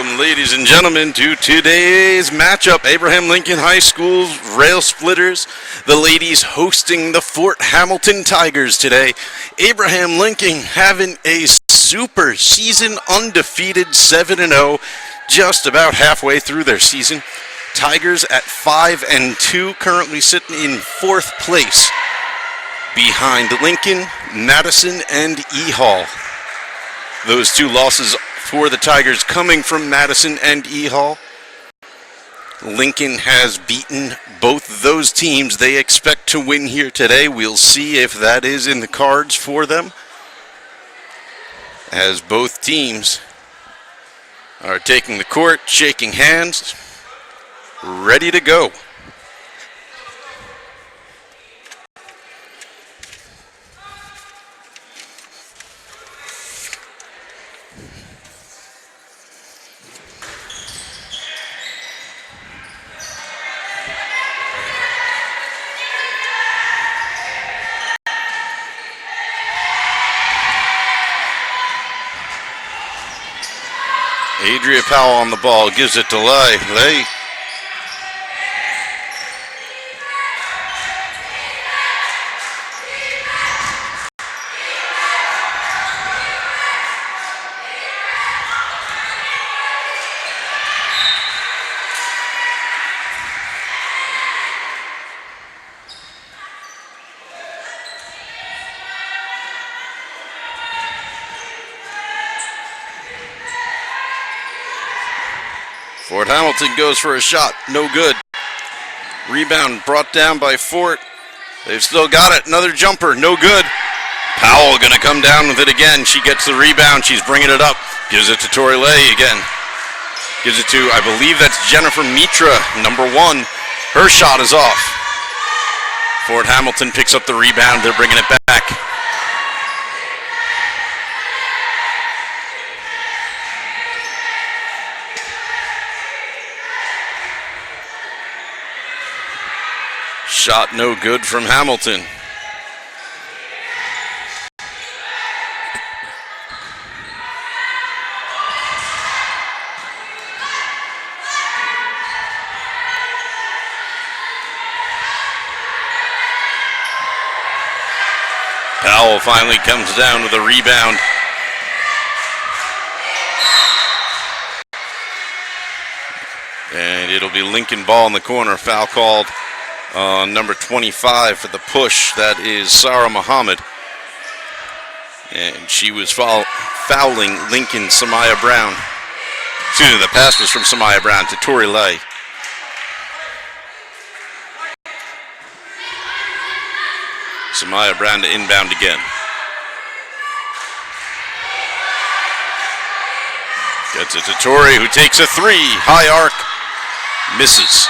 Welcome, ladies and gentlemen, to today's matchup. Abraham Lincoln High School's Rail Splitters, the ladies hosting the Fort Hamilton Tigers today. Abraham Lincoln having a super season, undefeated 7-0, just about halfway through their season. Tigers at 5-2, currently sitting in 4th place behind Lincoln, Madison, and E Hall. Those two losses for the Tigers coming from Madison and E Hall. Lincoln has beaten both those teams. They expect to win here today. We'll see if that is in the cards for them, as both teams are taking the court, shaking hands, ready to go. Adria Powell on the ball, gives it to Lay. Lay. Fort Hamilton goes for a shot, no good. Rebound brought down by Fort. They've still got it, another jumper, no good. Powell gonna come down with it again. She gets the rebound, she's bringing it up. Gives it to Tori Lay again. Gives it to, I believe that's Jennifer Mitra, number 1. Her shot is off. Fort Hamilton picks up the rebound, they're bringing it back. Shot no good from Hamilton. Powell finally comes down with a rebound. And it'll be Lincoln ball in the corner, foul called. Number 25 for the push, that is Sarah Muhammad. And she was fouling Lincoln Samaya Brown. Excuse me, the pass was from Samaya Brown to Tori Lay. Samaya Brown to inbound again. Gets it to Tori, who takes a 3. High arc, misses.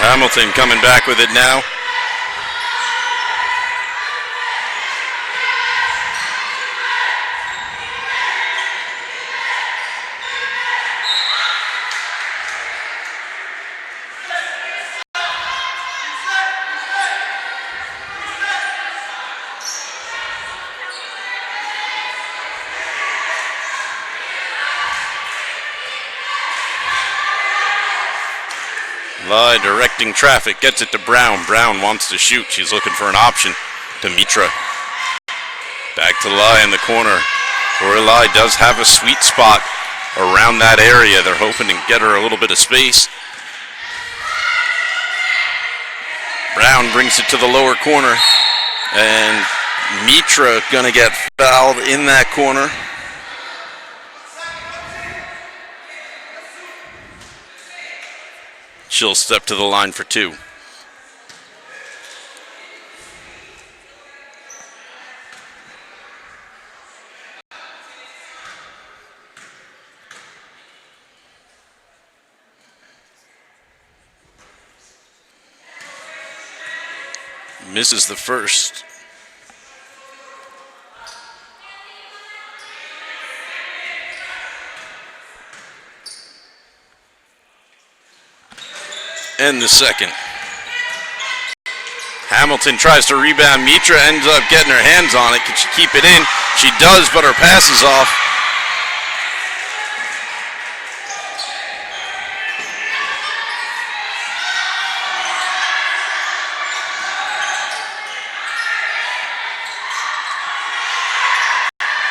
Hamilton coming back with it now. Lye directing traffic, gets it to Brown. Brown wants to shoot. She's looking for an option to Mitra. Back to Lye in the corner. Tori Lye does have a sweet spot around that area. They're hoping to get her a little bit of space. Brown brings it to the lower corner. And Mitra gonna get fouled in that corner. She'll step to the line for 2. Misses the first. end the second. Hamilton tries to rebound. Mitra ends up getting her hands on it. Can she keep it in? She does, but her pass is off.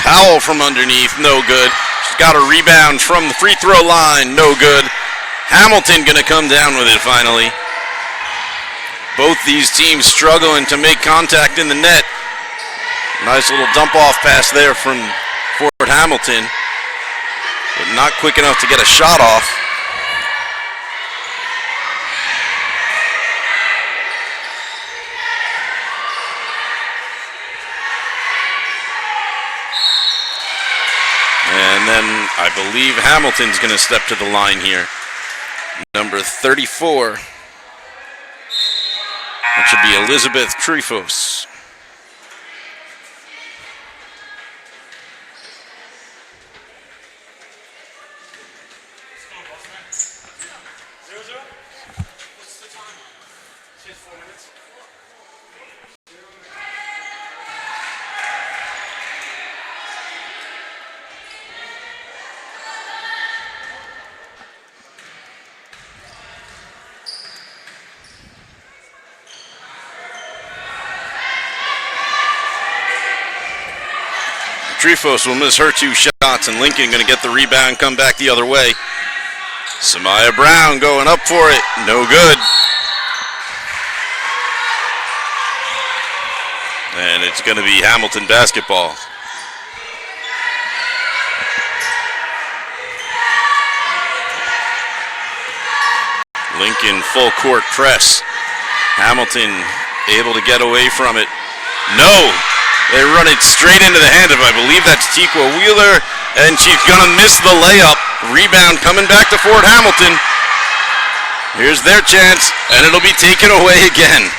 Powell from underneath, no good. She's got a rebound from the free throw line, no good. Hamilton gonna come down with it finally. Both these teams struggling to make contact in the net. Nice little dump off pass there from Fort Hamilton, but not quick enough to get a shot off. And then I believe Hamilton's going to step to the line here. Number 34. That should be Elizabeth Trifos. Trifos will miss her 2 shots, and Lincoln going to get the rebound, come back the other way. Samaya Brown going up for it, no good. And it's going to be Hamilton basketball. Lincoln full court press. Hamilton able to get away from it. No! They run it straight into the hand of, I believe that's Tikwa Wheeler, and she's gonna miss the layup. Rebound coming back to Fort Hamilton. Here's their chance, and it'll be taken away again.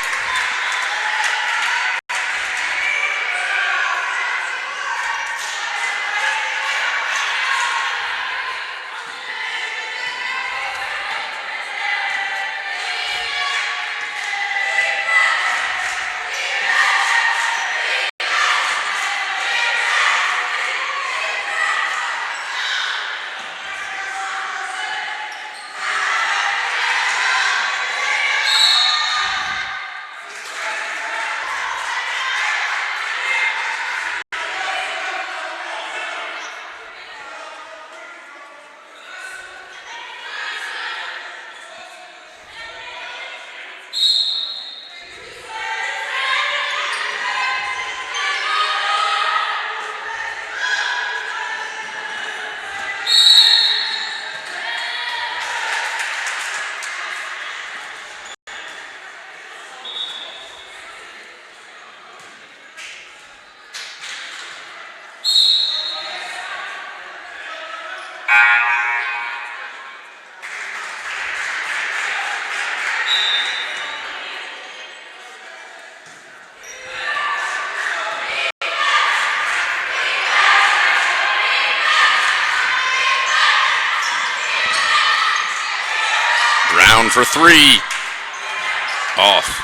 Brown for 3. Off.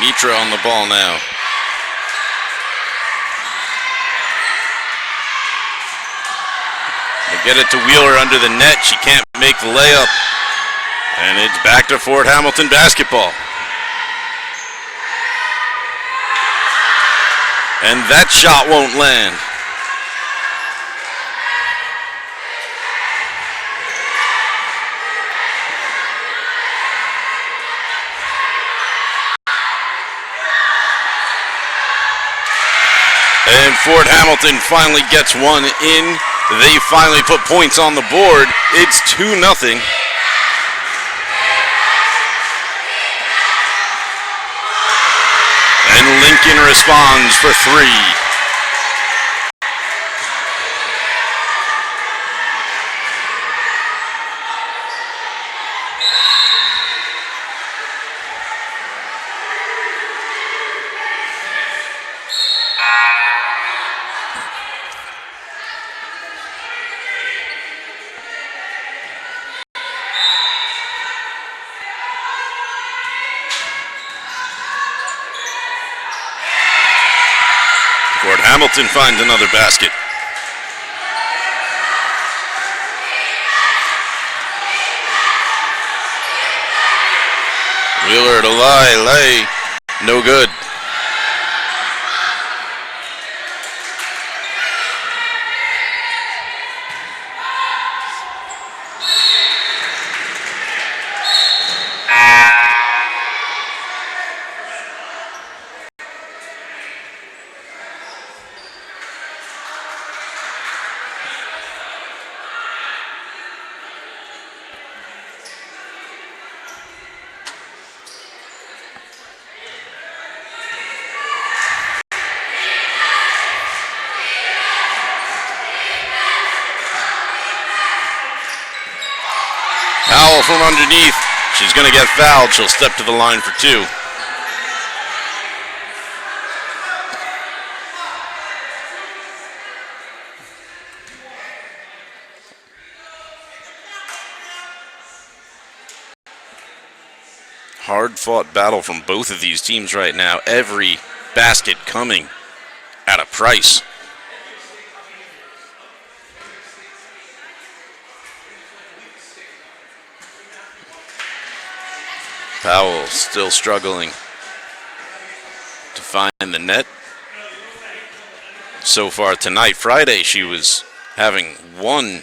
Mitra on the ball now. They get it to Wheeler under the net. She can't make the layup. And it's back to Fort Hamilton basketball. And that shot won't land. And Fort Hamilton finally gets one in. They finally put points on the board. It's 2-0. And Lincoln responds for 3. Fort Hamilton finds another basket. Wheeler to lay, no good. Powell from underneath. She's going to get fouled. She'll step to the line for 2. Hard-fought battle from both of these teams right now. Every basket coming at a price. Powell still struggling to find the net. So far tonight, Friday, she was having one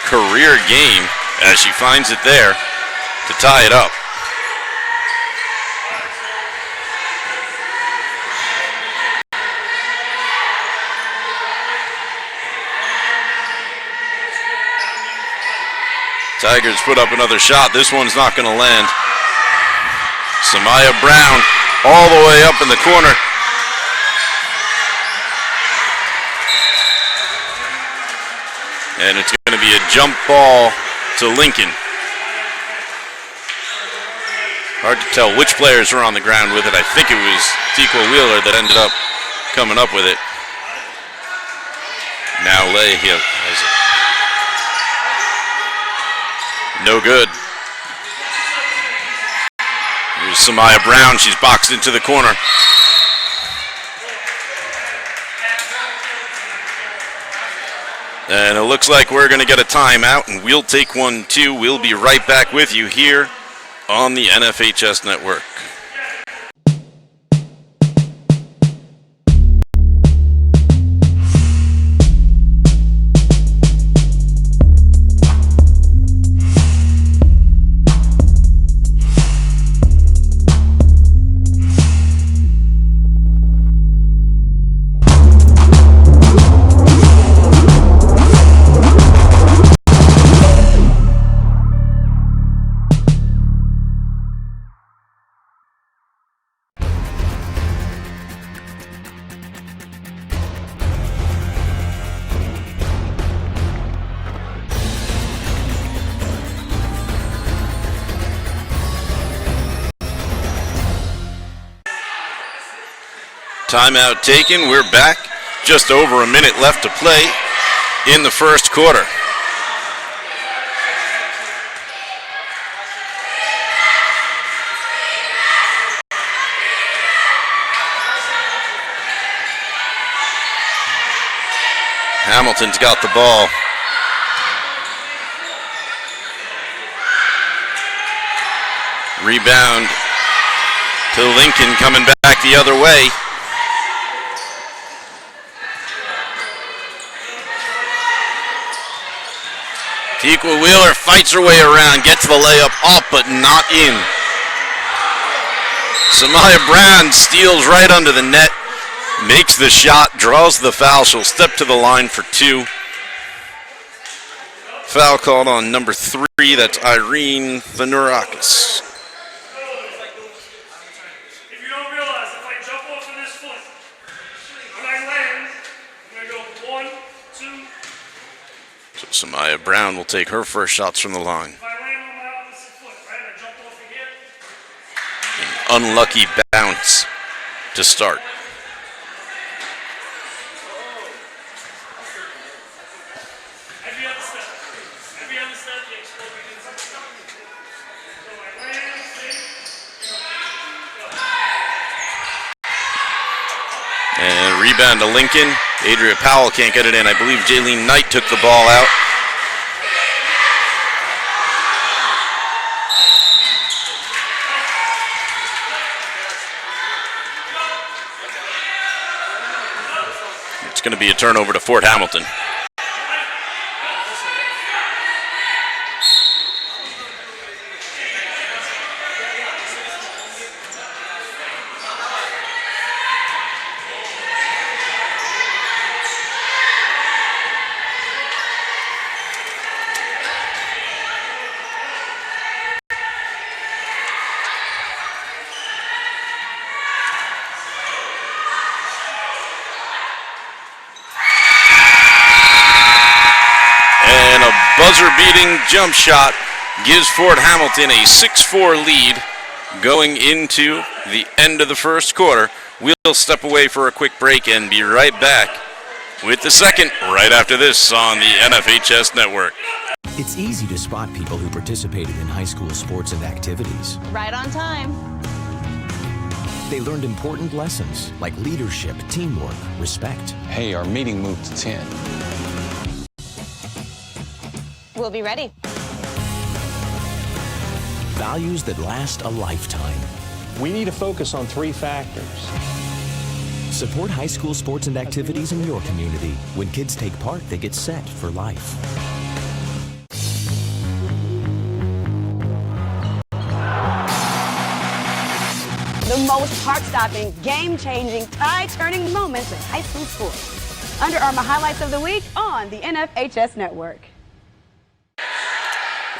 career game as she finds it there to tie it up. Tigers put up another shot. This one's not going to land. Samaya Brown all the way up in the corner. And it's going to be a jump ball to Lincoln. Hard to tell which players were on the ground with it. I think it was Tequa Wheeler that ended up coming up with it. Now Lay has it. No good. Here's Samaya Brown. She's boxed into the corner. And it looks like we're going to get a timeout, and we'll take one too. We'll be right back with you here on the NFHS Network. Timeout taken. We're back. Just over a minute left to play in the first quarter. Hamilton's got the ball. Rebound to Lincoln, coming back the other way. Tequa Wheeler fights her way around, gets the layup up, but not in. Samaya Brown steals right under the net, makes the shot, draws the foul. She'll step to the line for 2. Foul called on number 3, that's Irene Vanurakis. If you don't realize, if I jump off of this foot, when I land, I'm going to go 1, 2. So Samaya Brown will take her first shots from the line. If I land on my opposite foot, right, I jump off of here. An unlucky bounce to start. Every other step, the exploding inside. So I land, see? And Rebound to Lincoln. Adria Powell can't get it in. I believe Jaylene Knight took the ball out. It's going to be a turnover to Fort Hamilton. Buzzer-beating jump shot gives Fort Hamilton a 6-4 lead going into the end of the first quarter. We'll step away for a quick break and be right back with the second right after this on the NFHS Network. It's easy to spot people who participated in high school sports and activities. Right on time. They learned important lessons like leadership, teamwork, respect. Hey, our meeting moved to 10. We'll be ready. Values that last a lifetime. We need to focus on 3 factors. Support high school sports and activities in your community. When kids take part, they get set for life. The most heart-stopping, game-changing, tie-turning moments in high school sports. Under Armour Highlights of the Week on the NFHS Network.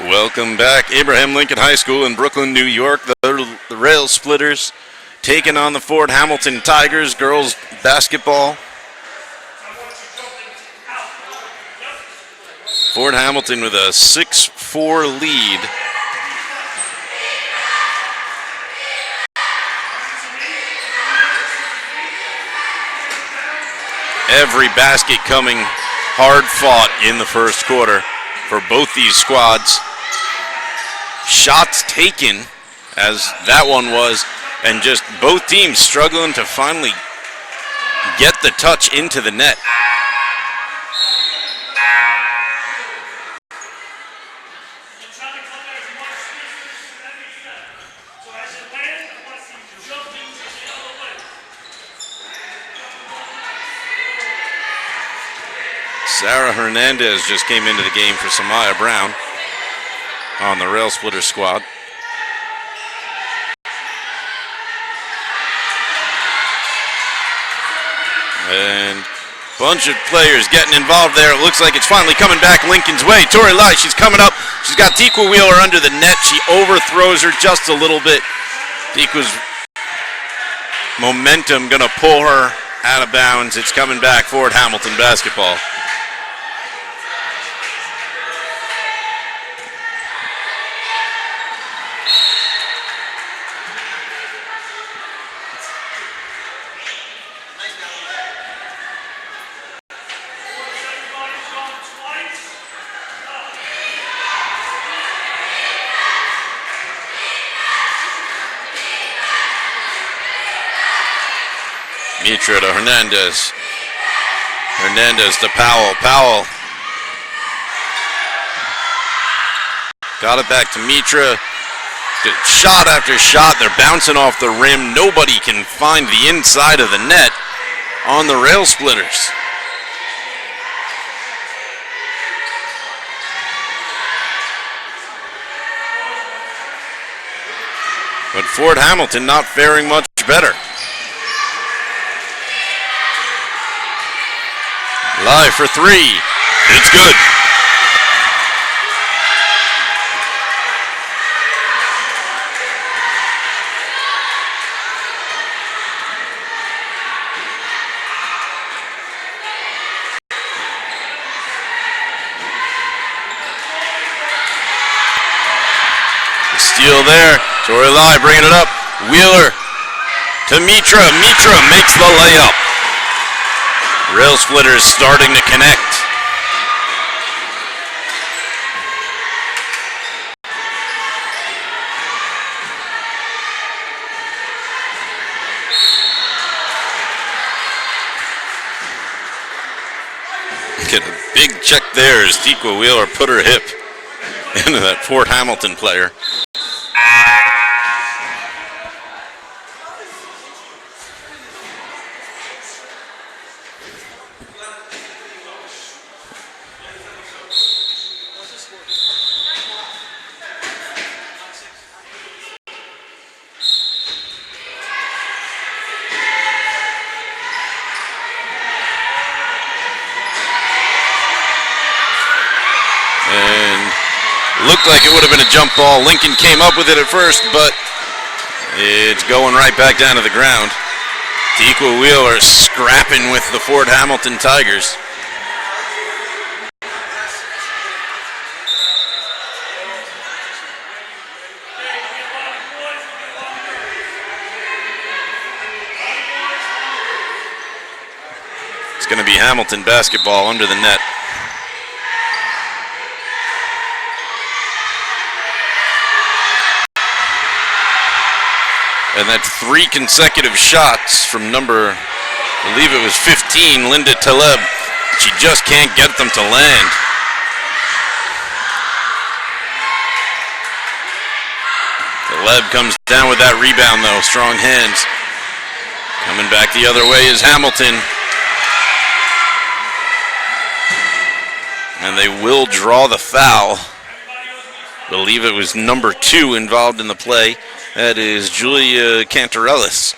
Welcome back. Abraham Lincoln High School in Brooklyn, New York. The Rail Splitters taking on the Fort Hamilton Tigers girls basketball. Fort Hamilton with a 6-4 lead. Every basket coming hard fought in the first quarter for both these squads. Shots taken, as that one was, and just both teams struggling to finally get the touch into the net. Sarah Hernandez just came into the game for Samaya Brown on the Rail Splitter squad. And a bunch of players getting involved there. It looks like it's finally coming back Lincoln's way. Tori Lai, she's coming up. She's got Tikwa Wheeler under the net. She overthrows her just a little bit. Tikwa's momentum gonna pull her out of bounds. It's coming back Fort Hamilton basketball. Mitra to Hernandez. Hernandez to Powell. Powell got it back to Mitra. Shot after shot. They're bouncing off the rim. Nobody can find the inside of the net on the Rail Splitters. But Fort Hamilton not faring much better. Live for 3. It's good. The steal there. Tori Lai bringing it up. Wheeler to Mitra. Mitra makes the layup. Rail Splitters starting to connect. Get a big check there as Tiqua Wheeler put her hip into that Fort Hamilton player. Looked like it would have been a jump ball. Lincoln came up with it at first, but it's going right back down to the ground. Tiqua Wheeler scrapping with the Fort Hamilton Tigers. It's going to be Hamilton basketball under the net. And that's 3 consecutive shots from number, I believe it was 15, Linda Taleb. She just can't get them to land. Taleb comes down with that rebound though, strong hands. Coming back the other way is Hamilton. And they will draw the foul. I believe it was number 2 involved in the play. That is Julia Cantarellis.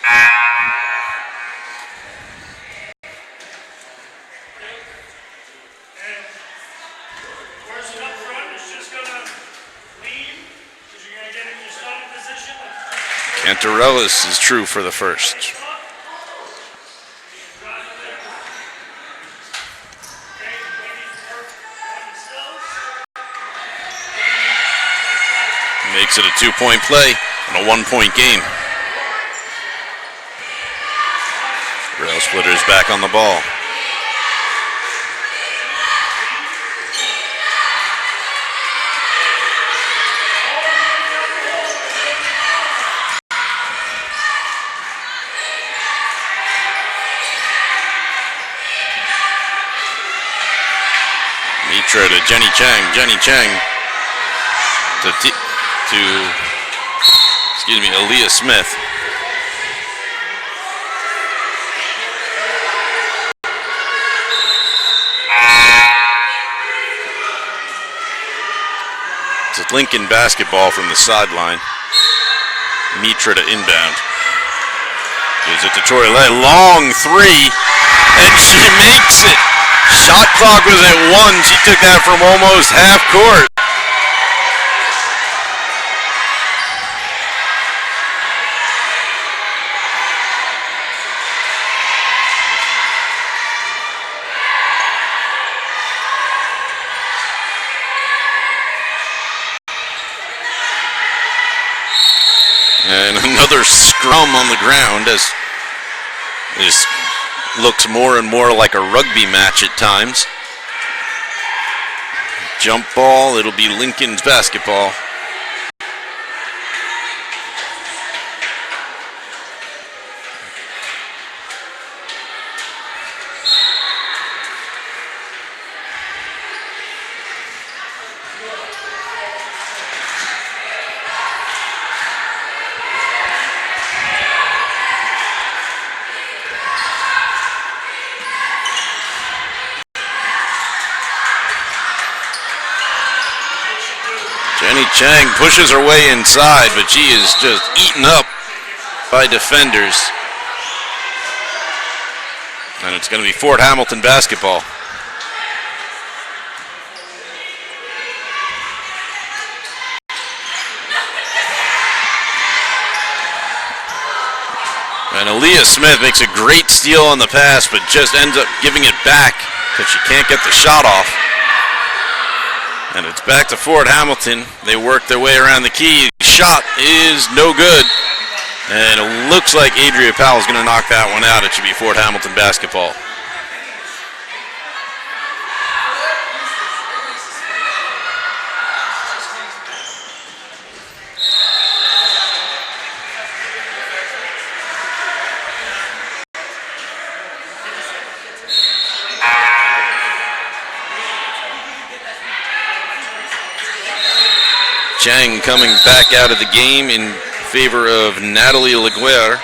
Person up front is just going to leave because you're going to get in your starting position. Cantarellis is true for the first. Makes it a 2-point play and a 1-point game. Rail Splitters back on the ball. Mitra to Jenny Chang. Jenny Chang to Aaliyah Smith. It's Lincoln basketball from the sideline. Mitra to inbound. Gives it to Tori Lay. Long 3, and she makes it. Shot clock was at 1. She took that from almost half court. And another scrum on the ground as this looks more and more like a rugby match at times. Jump ball, it'll be Lincoln's basketball. Jenny Chang pushes her way inside, but she is just eaten up by defenders. And it's going to be Fort Hamilton basketball. And Aaliyah Smith makes a great steal on the pass, but just ends up giving it back because she can't get the shot off. And it's back to Fort Hamilton. They work their way around the key. Shot is no good. And it looks like Adria Powell is going to knock that one out. It should be Fort Hamilton basketball. Chang coming back out of the game in favor of Natalie Laguerre.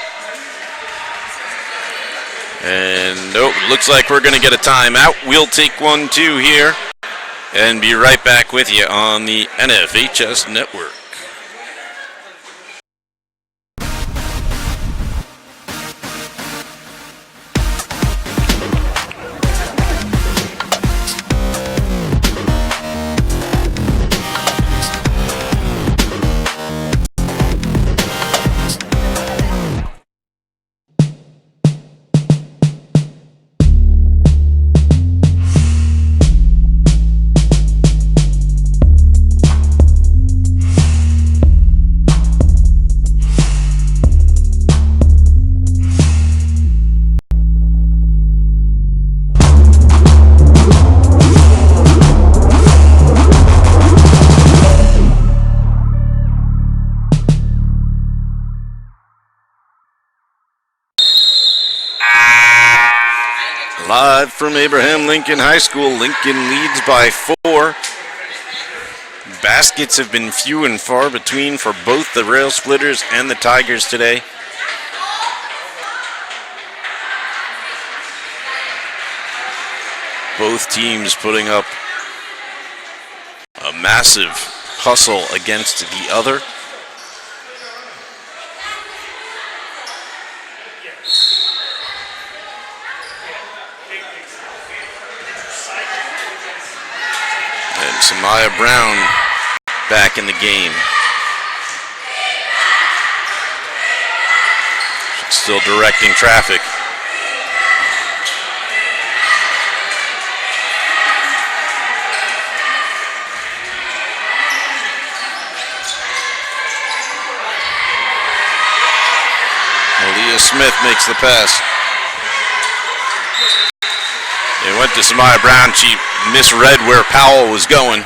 And nope, looks like we're going to get a timeout. We'll take 1-2 here and be right back with you on the NFHS Network. Live from Abraham Lincoln High School, Lincoln leads by 4. Baskets have been few and far between for both the Rail Splitters and the Tigers today. Both teams putting up a massive hustle against the other. And Samaya Brown back in the game. She's still directing traffic. Aaliyah Smith makes the pass. It went to Samaya Brown. She misread where Powell was going.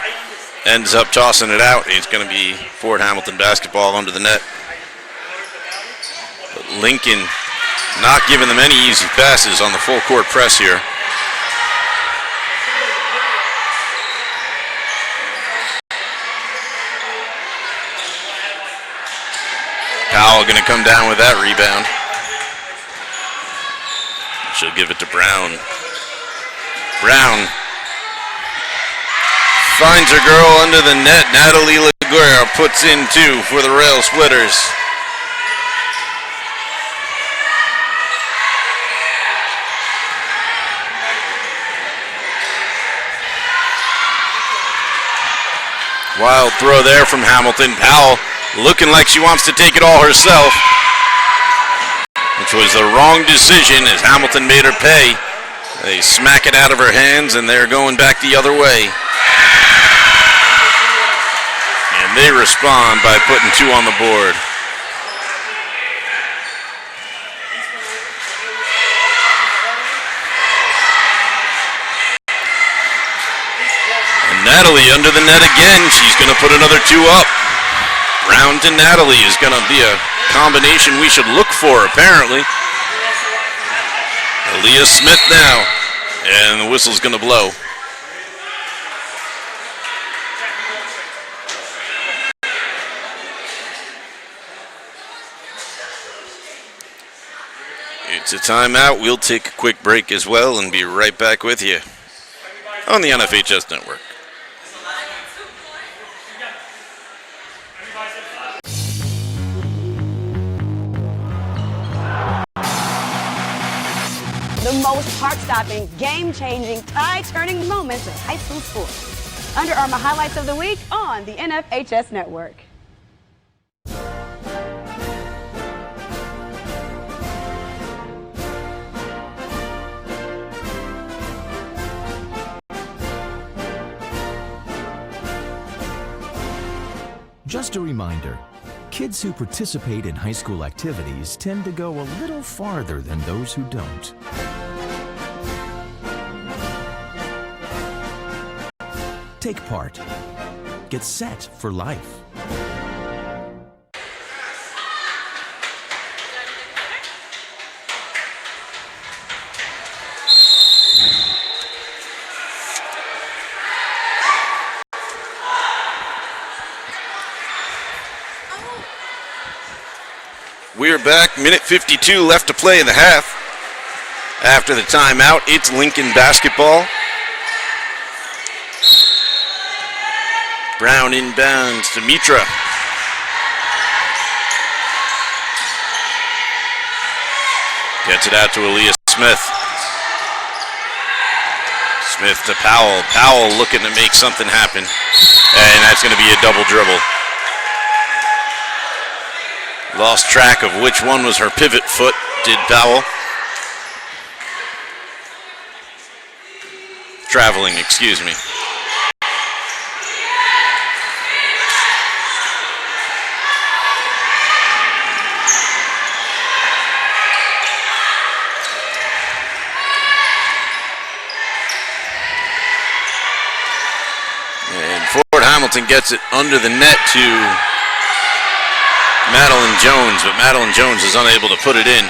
Ends up tossing it out. It's going to be Fort Hamilton basketball under the net. But Lincoln not giving them any easy passes on the full court press here. Powell going to come down with that rebound. She'll give it to Brown. Brown finds her girl under the net. Natalie Laguerre puts in 2 for the Rail Splitters. Wild throw there from Hamilton. Powell looking like she wants to take it all herself, which was the wrong decision as Hamilton made her pay. They smack it out of her hands and they're going back the other way. And they respond by putting 2 on the board. And Natalie under the net again. She's going to put another 2 up. Brown to Natalie is going to be a combination we should look for, apparently. Aaliyah Smith now, and the whistle's going to blow. It's a timeout. We'll take a quick break as well and be right back with you on the NFHS Network. The most heart-stopping, game-changing, tie-turning moments in high school sports. Under Armour Highlights of the Week on the NFHS Network. Just a reminder, kids who participate in high school activities tend to go a little farther than those who don't. Take part. Get set for life. are back. Minute 52 left to play in the half. After the timeout, it's Lincoln basketball. Brown inbounds to Mitra. Gets it out to Aaliyah Smith. Smith to Powell. Powell looking to make something happen. And that's going to be a double dribble. Lost track of which one was her pivot foot, did Powell. Traveling, excuse me. And Fort Hamilton gets it under the net to Madeline Jones, but Madeline Jones is unable to put it in.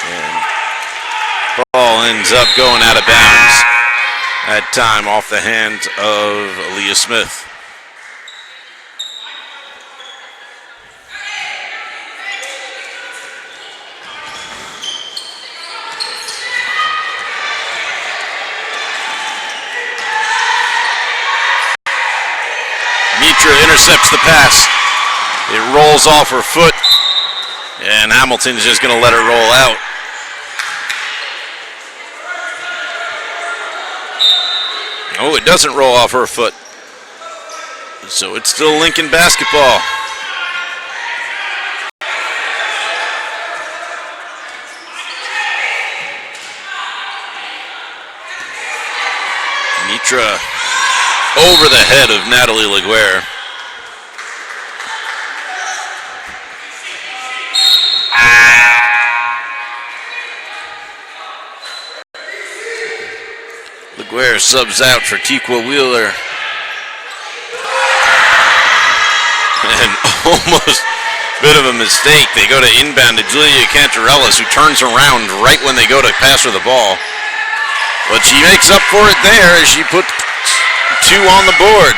And ball ends up going out of bounds. That time off the hands of Aaliyah Smith. Mitra intercepts the pass. It rolls off her foot, and Hamilton's just going to let it roll out. Oh, it doesn't roll off her foot. So it's still Lincoln basketball. Mitra over the head of Natalie Laguerre. Laguerre subs out for Tequa Wheeler. And almost a bit of a mistake. They go to inbound to Julia Cantarellis, who turns around right when they go to pass her the ball. But she makes up for it there as she puts 2 on the board.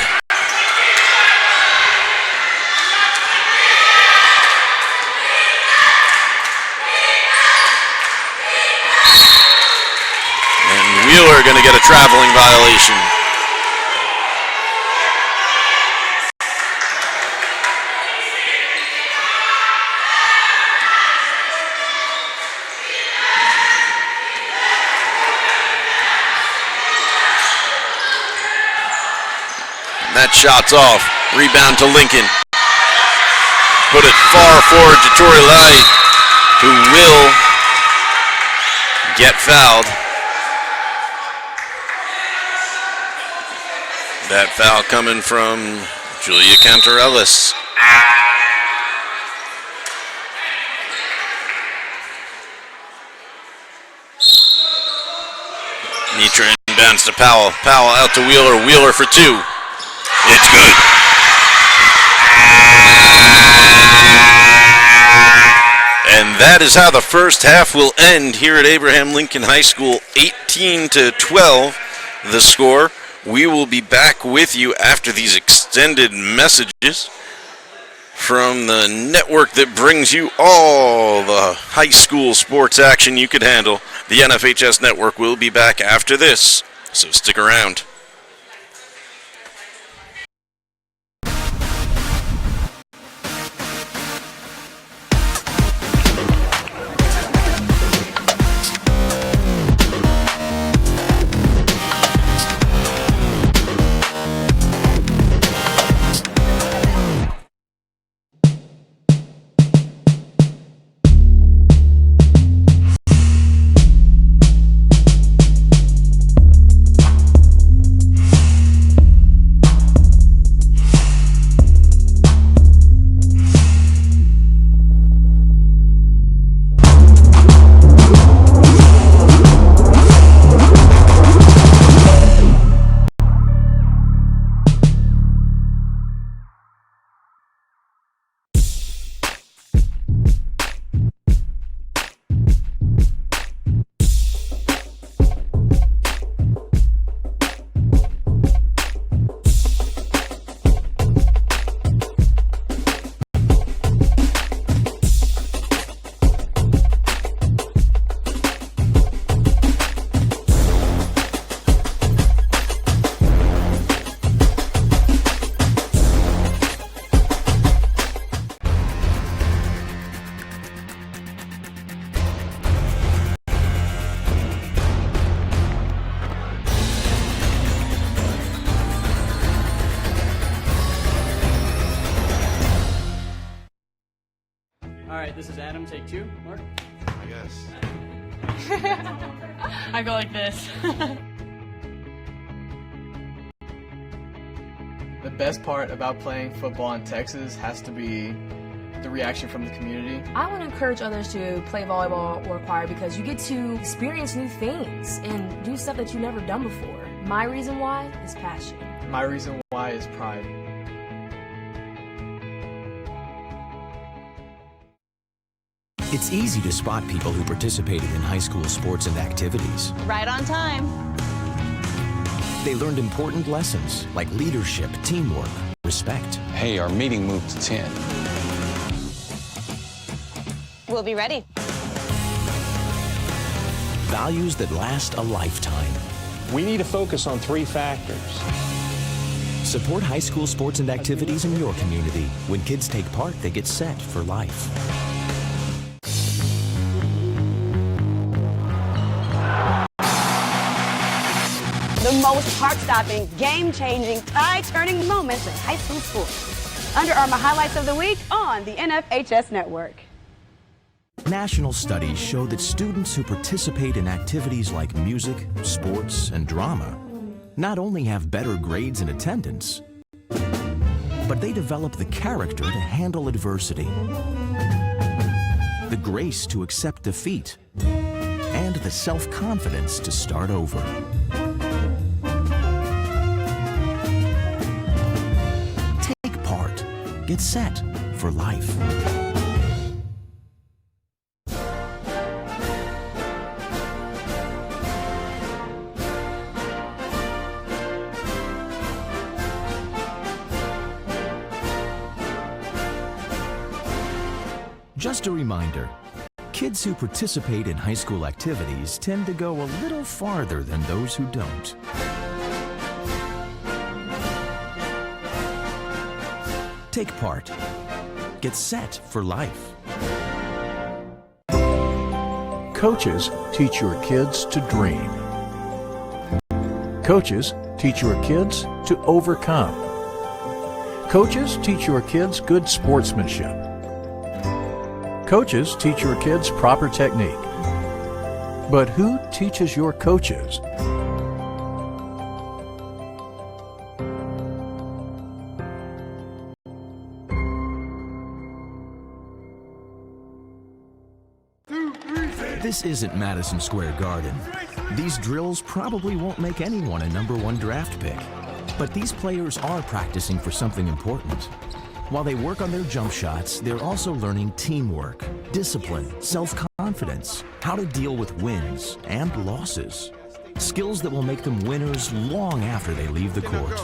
And Wheeler going to get a traveling violation. That shot's off. Rebound to Lincoln. Put it far forward to Tori Lai, who will get fouled. That foul coming from Julia Cantarellis. Mitra inbounds to Powell. Powell out to Wheeler. Wheeler for 2. It's good. And that is how the first half will end here at Abraham Lincoln High School. 18-12 the score. We will be back with you after these extended messages from the network that brings you all the high school sports action you could handle. The NFHS network will be back after this, so stick around. right, this is Adam, take 2. Mark? I guess. I go like this. The best part about playing football in Texas has to be the reaction from the community. I want to encourage others to play volleyball or choir because you get to experience new things and do stuff that you've never done before. My reason why is passion. My reason why is pride. It's easy to spot people who participated in high school sports and activities. Right on time. They learned important lessons like leadership, teamwork, respect. Hey, our meeting moved to 10. We'll be ready. Values that last a lifetime. We need to focus on 3 factors. Support high school sports and activities in your community. When kids take part, they get set for life. The most heart-stopping, game-changing, tie-turning moments in high school sports. Under Armour Highlights of the Week on the NFHS Network. National studies show that students who participate in activities like music, sports, and drama not only have better grades and attendance, but they develop the character to handle adversity, the grace to accept defeat, and the self-confidence to start over. Take part. Get set for life. Just a reminder, kids who participate in high school activities tend to go a little farther than those who don't. Take part. Get set for life. Coaches teach your kids to dream. Coaches teach your kids to overcome. Coaches teach your kids good sportsmanship. Coaches teach your kids proper technique. But who teaches your coaches? This isn't Madison Square Garden. These drills probably won't make anyone a #1 draft pick. But these players are practicing for something important. While they work on their jump shots, they're also learning teamwork, discipline, self-confidence, how to deal with wins and losses. Skills that will make them winners long after they leave the court.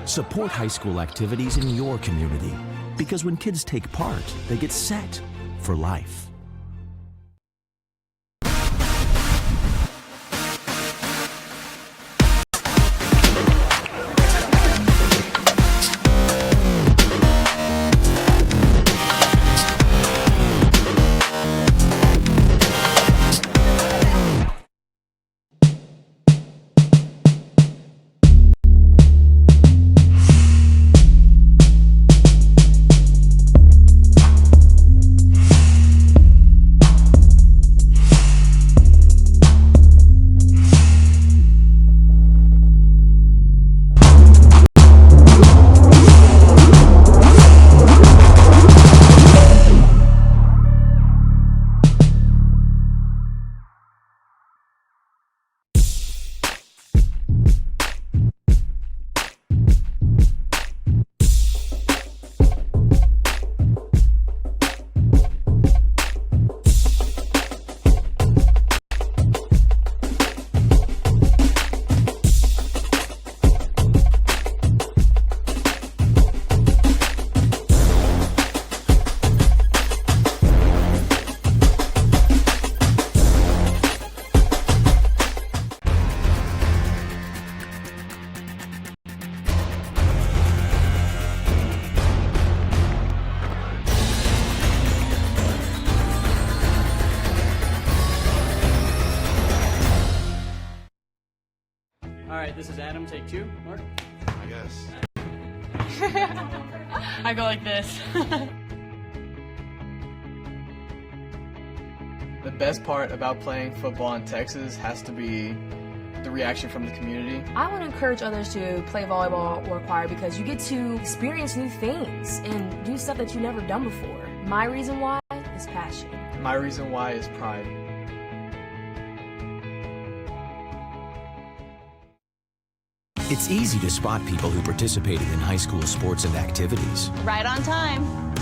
Support high school activities in your community, because when kids take part, they get set for life. All right, this is Adam, take 2. Mark? I guess. I go like this. best part about playing football in Texas has to be the reaction from the community. I would encourage others to play volleyball or choir because you get to experience new things and do stuff that you've never done before. My reason why is passion. My reason why is pride. It's easy to spot people who participated in high school sports and activities. Right on time.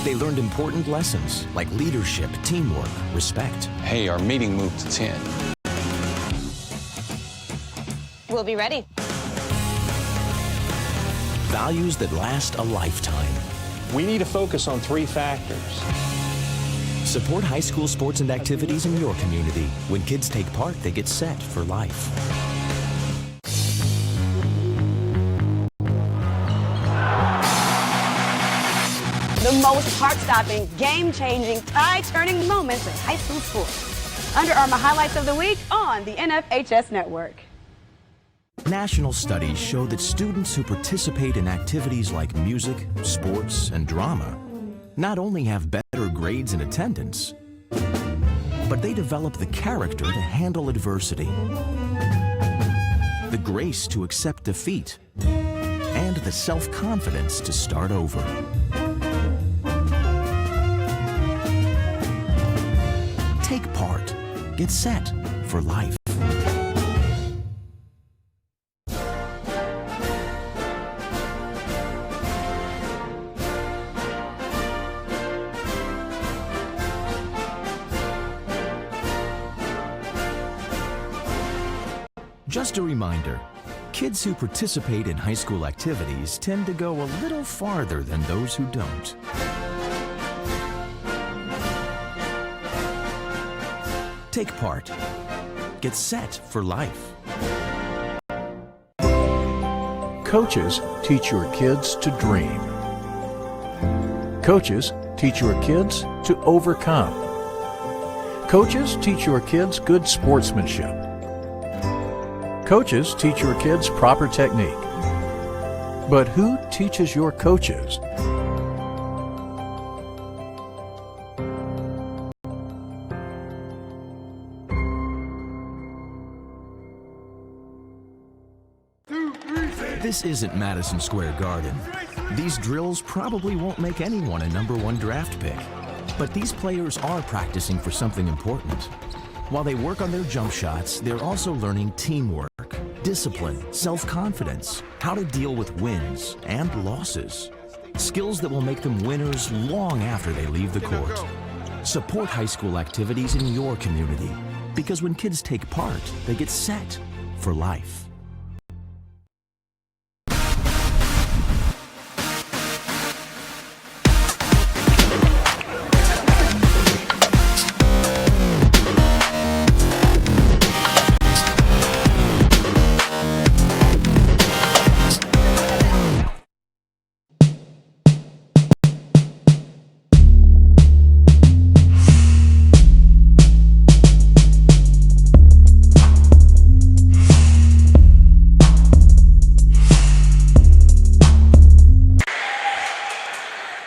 They learned important lessons like leadership, teamwork, respect. Hey, our meeting moved to 10. We'll be ready. Values that last a lifetime. We need to focus on 3 factors. Support high school sports and activities in your community. When kids take part, they get set for life. The most heart-stopping, game-changing, tie-turning moments in high school sports. Under Armour Highlights of the Week on the NFHS Network. National studies show that students who participate in activities like music, sports, and drama not only have better grades and attendance, but they develop the character to handle adversity, the grace to accept defeat, and the self-confidence to start over. Take part. Get set for life. Just a reminder, kids who participate in high school activities tend to go a little farther than those who don't. Take part. Get set for life. Coaches teach your kids to dream. Coaches teach your kids to overcome. Coaches teach your kids good sportsmanship. Coaches teach your kids proper technique. But who teaches your coaches? This isn't Madison Square Garden. These drills probably won't make anyone a #1 draft pick. But these players are practicing for something important. While they work on their jump shots, they're also learning teamwork, discipline, self-confidence, how to deal with wins and losses. Skills that will make them winners long after they leave the court. Support high school activities in your community, because when kids take part, they get set for life.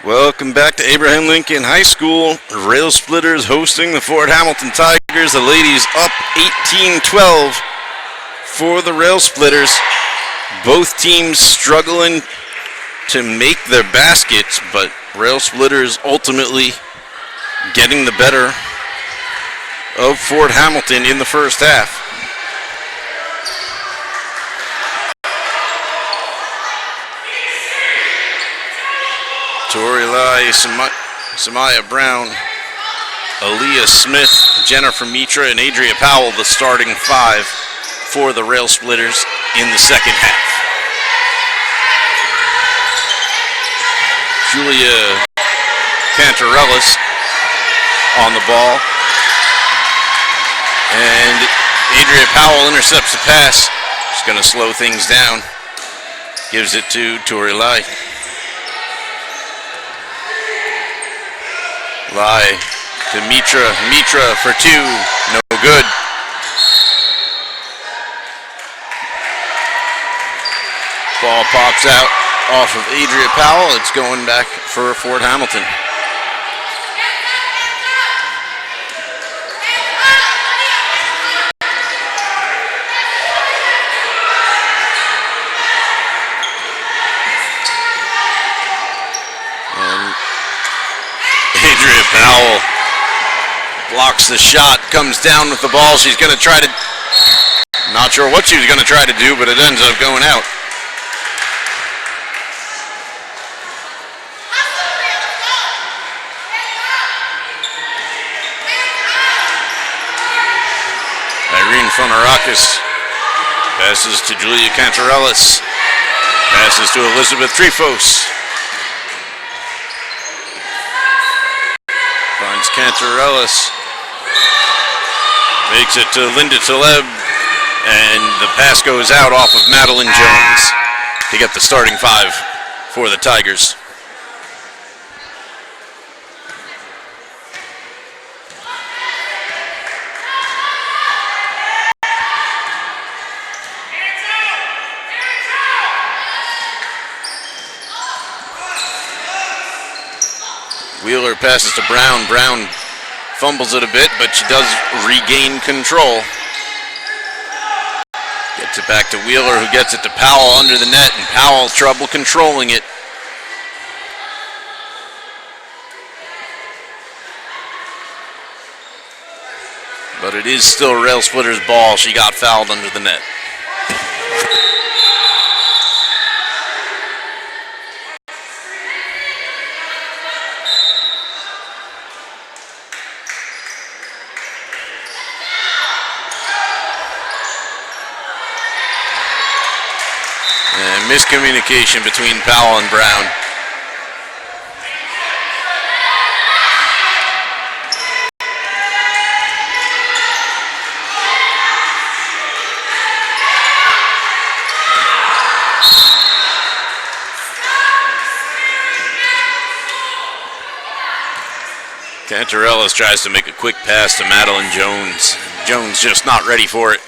Welcome back to Abraham Lincoln High School. Rail Splitters hosting the Fort Hamilton Tigers. The ladies up 18-12 for the Rail Splitters. Both teams struggling to make their baskets, but Rail Splitters ultimately getting the better of Fort Hamilton in the first half. Tori Lai, Samaya Brown, Aaliyah Smith, Jennifer Mitra, and Adria Powell, the starting 5 for the Rail Splitters in the second half. Julia Cantarellis on the ball. And Adria Powell intercepts the pass. She's going to slow things down. Gives it to Tori Lai. Lai to Mitra. Mitra for 2. No good. Ball pops out off of Adria Powell. It's going back for Fort Hamilton. Blocks the shot, comes down with the ball. She's going to try to, not sure what she was going to try to do, but it ends up going out. Irene Fonarakis passes to Julia Cantarellis. Passes to Elizabeth Trifos. Finds Cantarellis. Makes it to Linda Taleb. And the pass goes out off of Madeline Jones to get the starting five for the Tigers. Wheeler passes to Brown. Brown fumbles it a bit, but she does regain control. Gets it back to Wheeler, who gets it to Powell under the net, and Powell trouble controlling it. But it is still Rail Splitter's ball. She got fouled under the net. Miscommunication between Powell and Brown. Cantarellis tries to make a quick pass to Madeline Jones. Jones just not ready for it.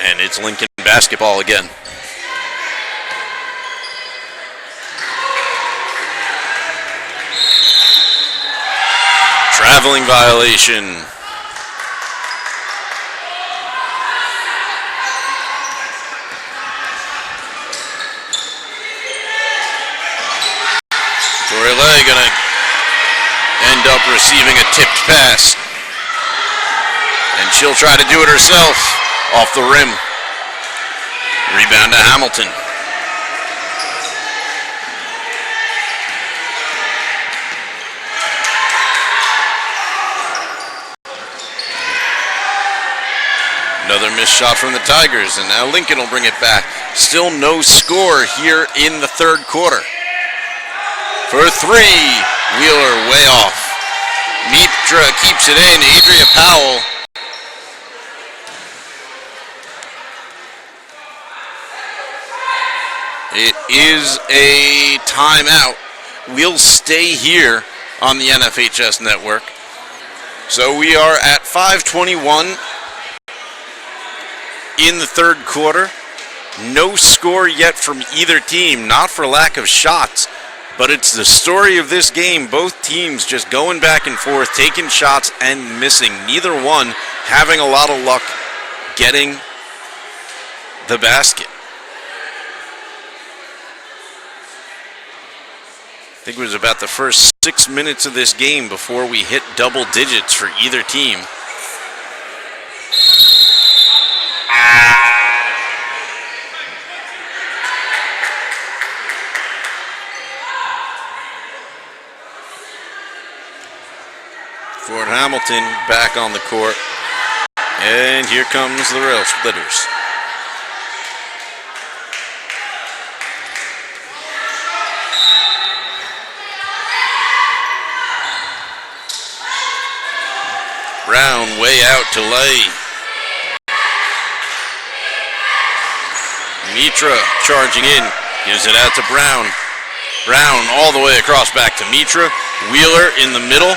And it's Lincoln basketball again. Traveling violation. Torile gonna end up receiving a tipped pass. And she'll try to do it herself off the rim. Rebound to Hamilton. Another missed shot from the Tigers, and now Lincoln will bring it back. Still no score here in the third quarter. For three, Wheeler way off. Mitra keeps it in, Adria Powell. It is a timeout. We'll stay here on the NFHS network. So we are at 5:21 in the third quarter. No score yet from either team, not for lack of shots, but it's the story of this game. Both teams just going back and forth, taking shots and missing. Neither one having a lot of luck getting the basket. I think it was about the first 6 minutes of this game before we hit double digits for either team. Fort Hamilton back on the court. And here comes the Rail Splitters. Brown way out to Lay. Mitra charging in, gives it out to Brown. Brown all the way across back to Mitra. Wheeler in the middle.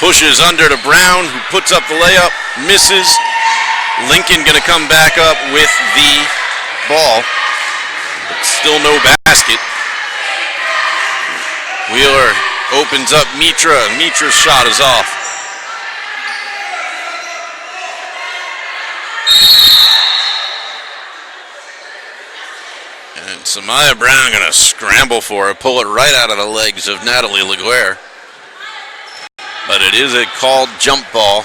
Pushes under to Brown, who puts up the layup, misses. Lincoln going to come back up with the ball, but still no basket. Wheeler opens up Mitra. Mitra's shot is off. And Samaya Brown going to scramble for it, pull it right out of the legs of Natalie Laguerre. but it is a called jump ball.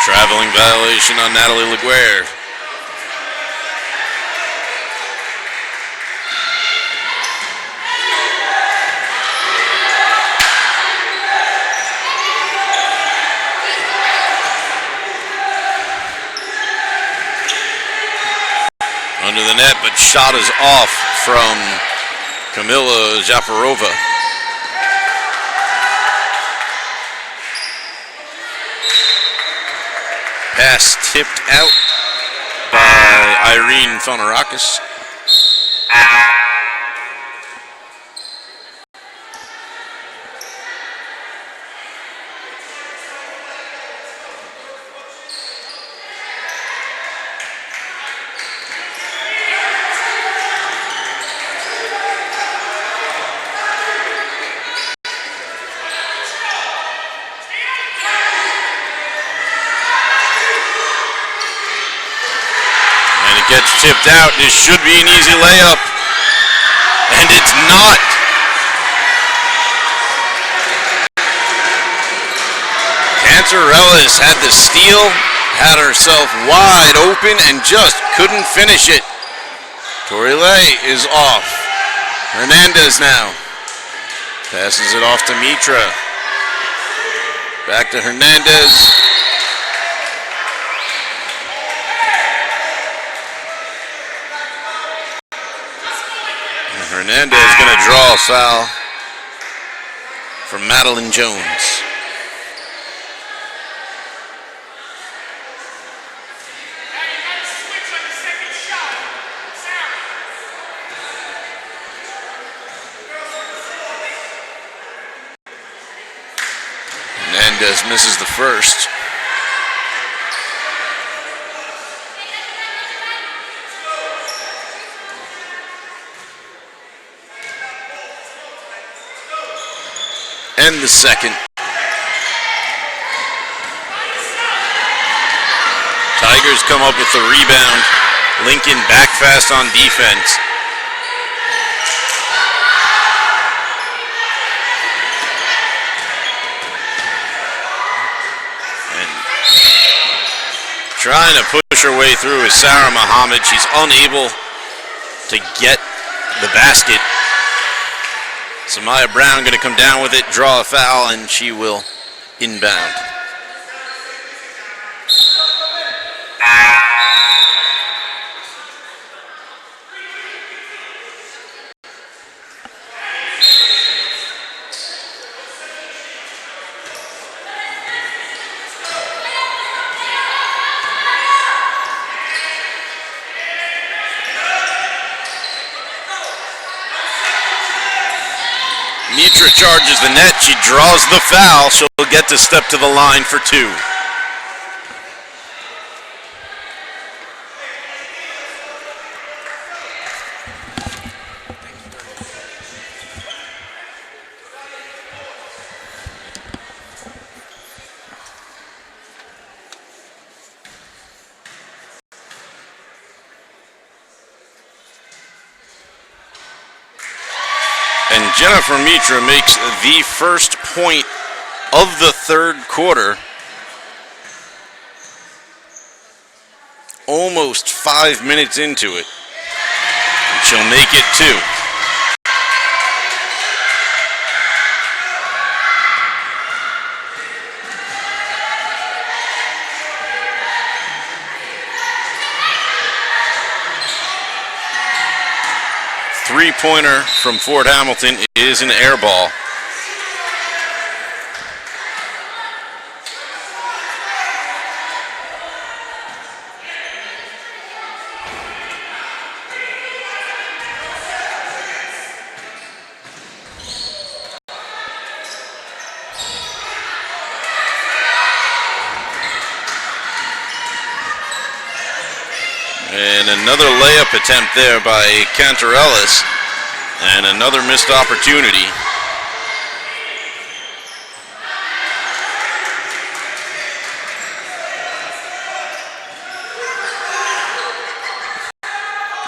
Traveling violation on Natalie Laguerre. Under the net, but shot is off from Kamila Zafarova. Pass tipped out by Irene Fonarakis. Gets tipped out. This should be an easy layup. And it's not. Cantarellis had the steal, had herself wide open, and just couldn't finish it. Torilei is off. Hernandez now. Passes it off to Mitra. Back to Hernandez. Hernandez going to draw a foul from Madeline Jones. Hernandez misses the first. And the second. Tigers come up with the rebound. Lincoln back fast on defense. And trying to push her way through is Sarah Muhammad. She's unable to get the basket. Samaya Brown going to come down with it, draw a foul, and she will inbound. Mitra charges the net. She draws the foul. She'll get to step to the line for two. And Jennifer Mitra makes the first point of the third quarter. Almost 5 minutes into it. And she'll make it two. Three-pointer from Fort Hamilton is an air ball. And another layup attempt there by Cantarellis. And another missed opportunity.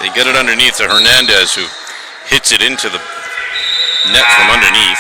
They get it underneath to Hernandez, who hits it into the net from underneath.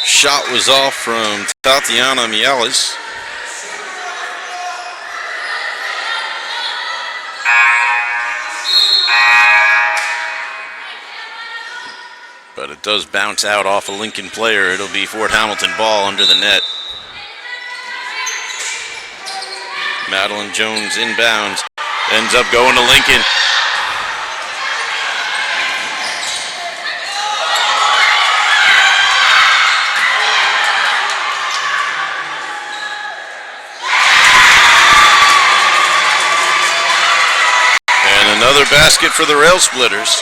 Shot was off from Tatiana Mialis. But it does bounce out off a Lincoln player. It'll be Fort Hamilton ball under the net. Madeline Jones inbounds. Ends up going to Lincoln. Another basket for the Rail Splitters.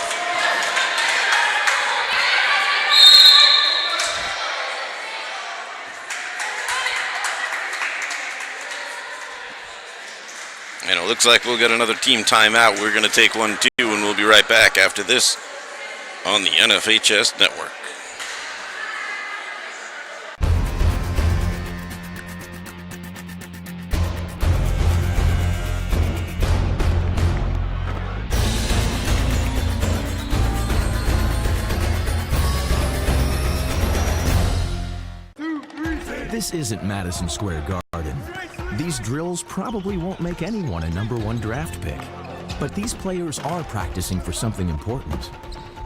And it looks like we'll get another team timeout. We're going to take one too, and we'll be right back after this on the NFHS Network. This isn't Madison Square Garden. These drills probably won't make anyone a #1 draft pick. But these players are practicing for something important.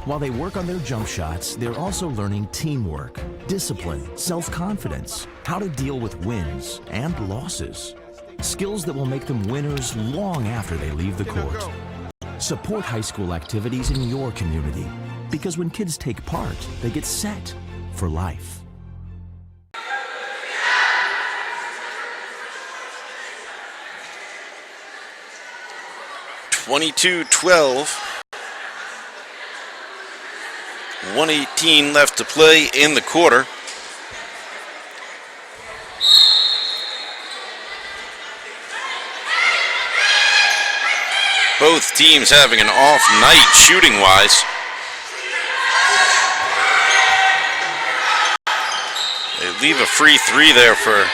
While they work on their jump shots, they're also learning teamwork, discipline, self-confidence, how to deal with wins and losses. Skills that will make them winners long after they leave the court. Support high school activities in your community, because when kids take part, they get set for life. 22-12. 1:18 left to play in the quarter. Both teams having an off night shooting-wise. They leave a free three there for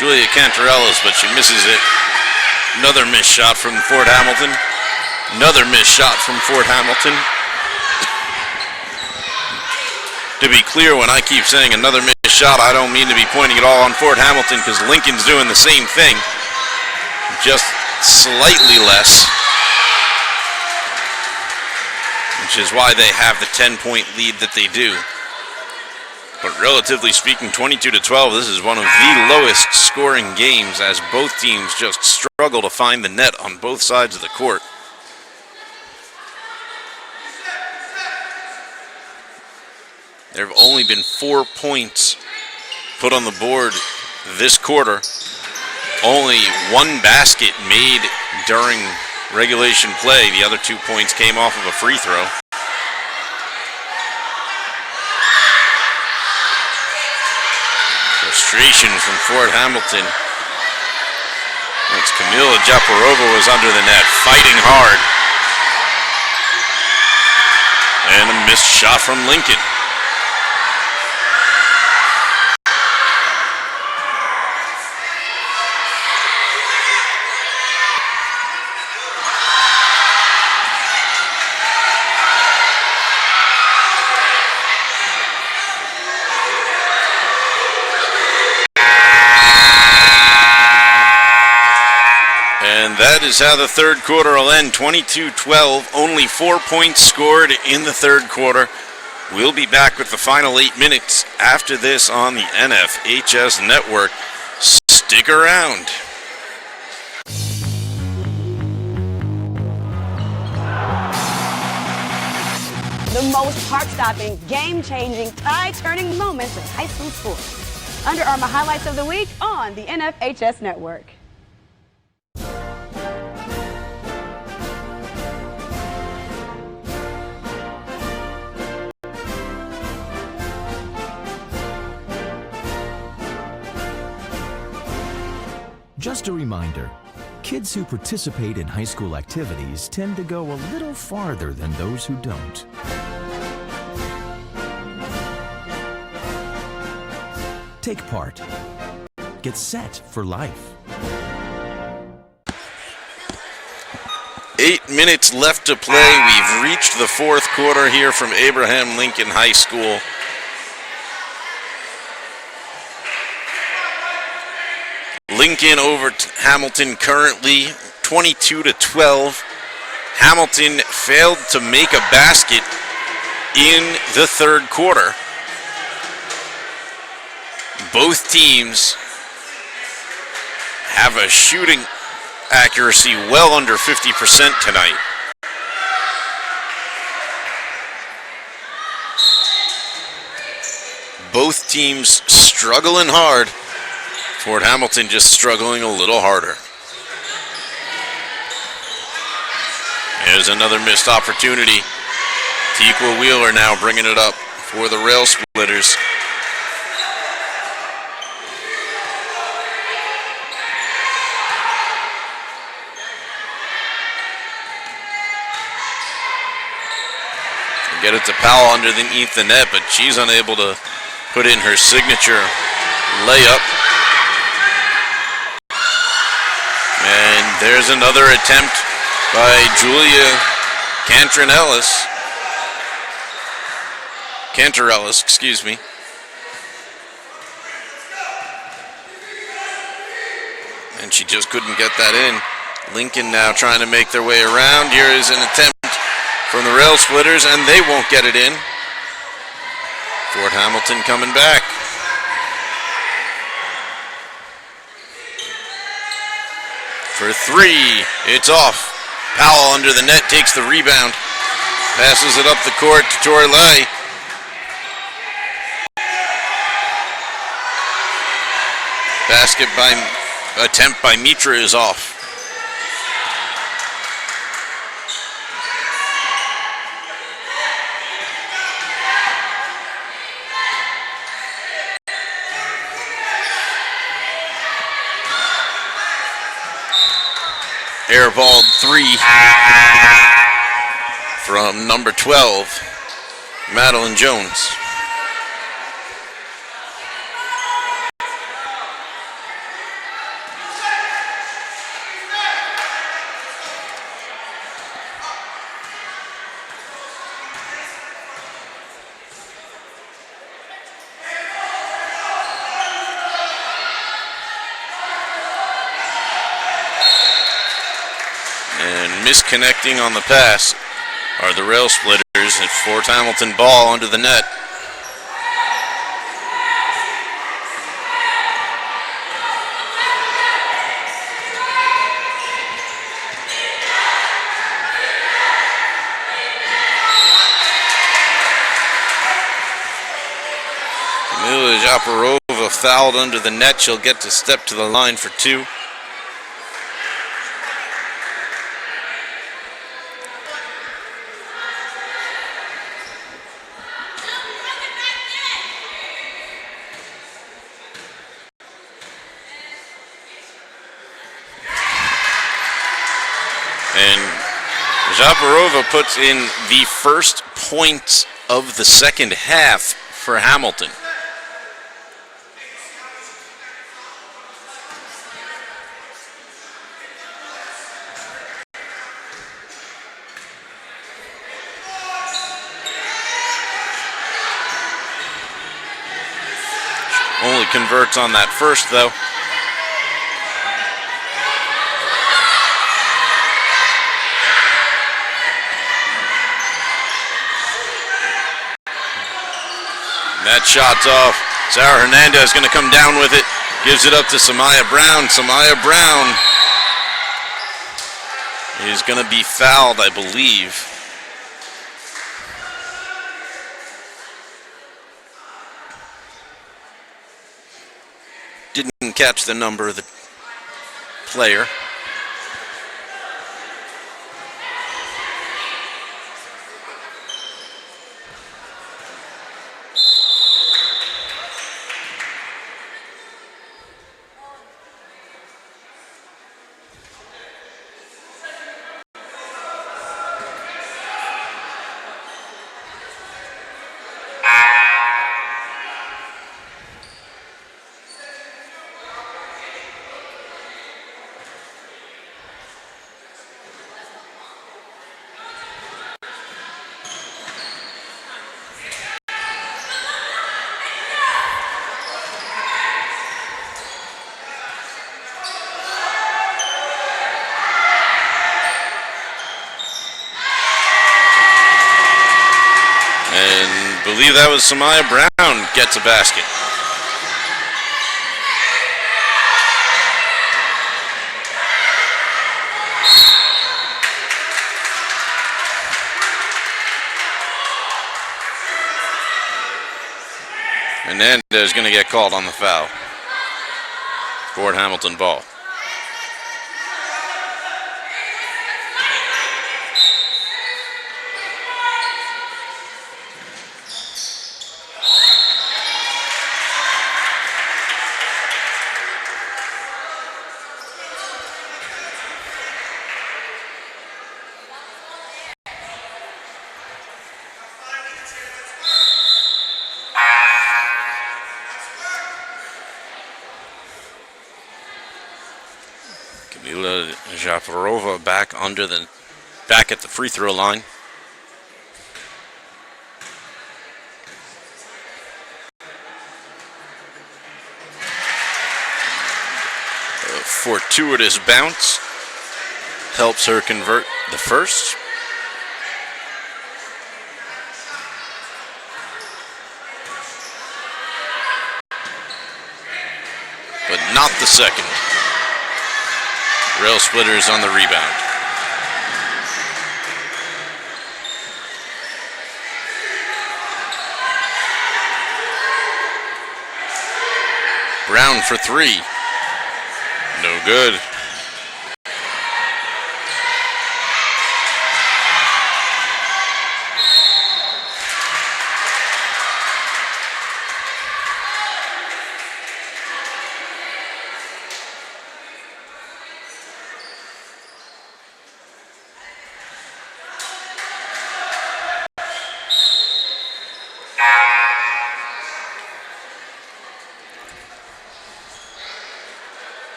Julia Cantarellas, but she misses it. Another missed shot from Fort Hamilton. Another missed shot from Fort Hamilton. To be clear, when I keep saying another missed shot, I don't mean to be pointing it all on Fort Hamilton, because Lincoln's doing the same thing, just slightly less, which is why they have the 10-point lead that they do. But relatively speaking, 22-12, this is one of the lowest scoring games as both teams just struggle to find the net on both sides of the court. There have only been 4 points put on the board this quarter. Only one basket made during regulation play. The other 2 points came off of a free throw. Frustration from Fort Hamilton. It's Kamila Japarova was under the net, fighting hard. And a missed shot from Lincoln. And that is how the third quarter will end, 22-12. Only 4 points scored in the third quarter. We'll be back with the final 8 minutes after this on the NFHS Network. Stick around. The most heart-stopping, game-changing, tie-turning moments in high school sports. Under Armour Highlights of the Week on the NFHS Network. Just a reminder, kids who participate in high school activities tend to go a little farther than those who don't. Take part. Get set for life. 8 minutes left to play. We've reached the fourth quarter here from Abraham Lincoln High School. Lincoln over Hamilton currently 22-12. Hamilton failed to make a basket in the third quarter. Both teams have a shooting accuracy well under 50% tonight. Both teams struggling hard. Fort Hamilton just struggling a little harder. There's another missed opportunity. Tequa Wheeler now bringing it up for the Rail Splitters. Get it to Powell underneath the net, but she's unable to put in her signature layup. And there's another attempt by Julia Cantorellis, excuse me. And she just couldn't get that in. Lincoln now trying to make their way around. Here is an attempt from the Rail Splitters, and they won't get it in. Fort Hamilton coming back. For three, it's off. Powell under the net takes the rebound. Passes it up the court to Torley. Attempt by Mitra is off. Airballed three from number 12, Madeline Jones. Misconnecting on the pass are the Rail Splitters at Fort Hamilton ball under the net. Zaporova fouled under the net. She'll get to step to the line for 2. And Zaporova puts in the first points of the second half for Hamilton. Only converts on that first, though. That shot's off. Sarah Hernandez going to come down with it. Gives it up to Samaya Brown. Samaya Brown is going to be fouled, I believe. Didn't catch the number of the player. And believe that was Samaya Brown gets a basket. Hernandez is going to get called on the foul. Fort Hamilton ball. Kamila Zaporova back at the free throw line. A fortuitous bounce helps her convert the first. But not the second. Rail Splitters on the rebound. Brown for 3. No good.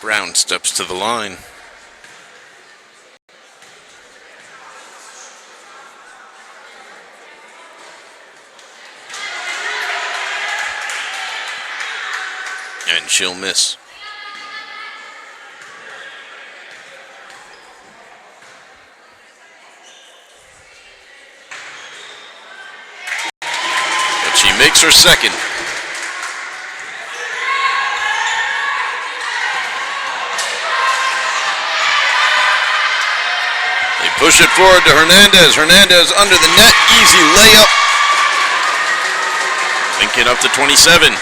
Brown steps to the line. And she'll miss. But she makes her second. Push it forward to Hernandez. Hernandez under the net. Easy layup. Lincoln up to 27.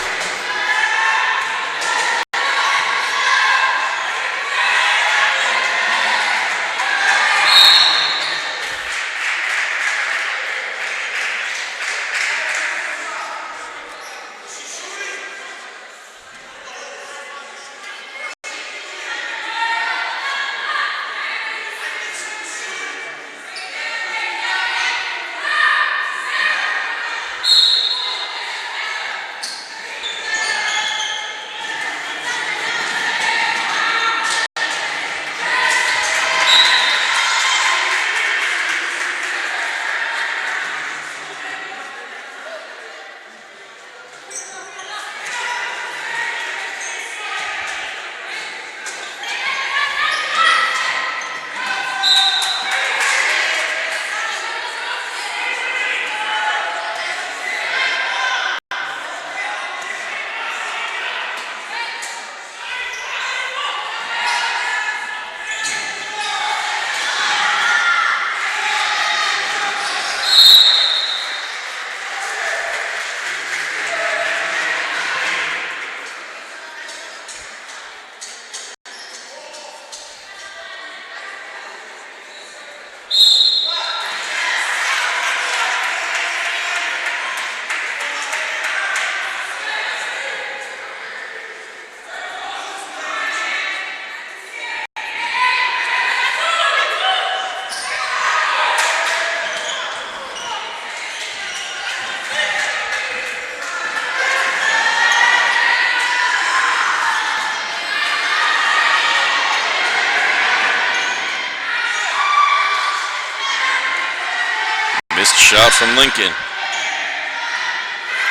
Missed shot from Lincoln.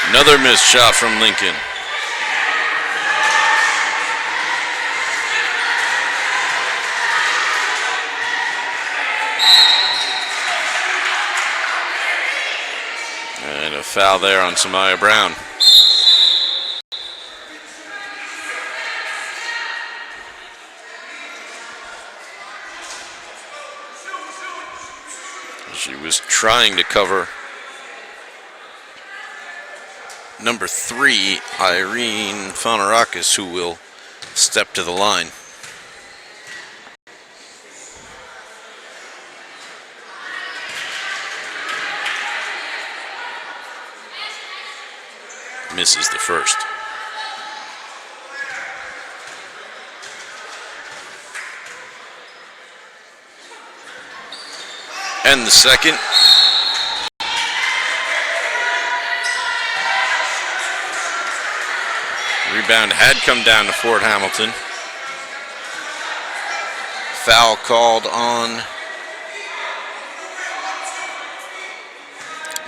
Another missed shot from Lincoln. And a foul there on Samaya Brown. She was trying to cover number 3, Irene Fonarakis, who will step to the line. Misses the first. And the second. Rebound had come down to Fort Hamilton. Foul called on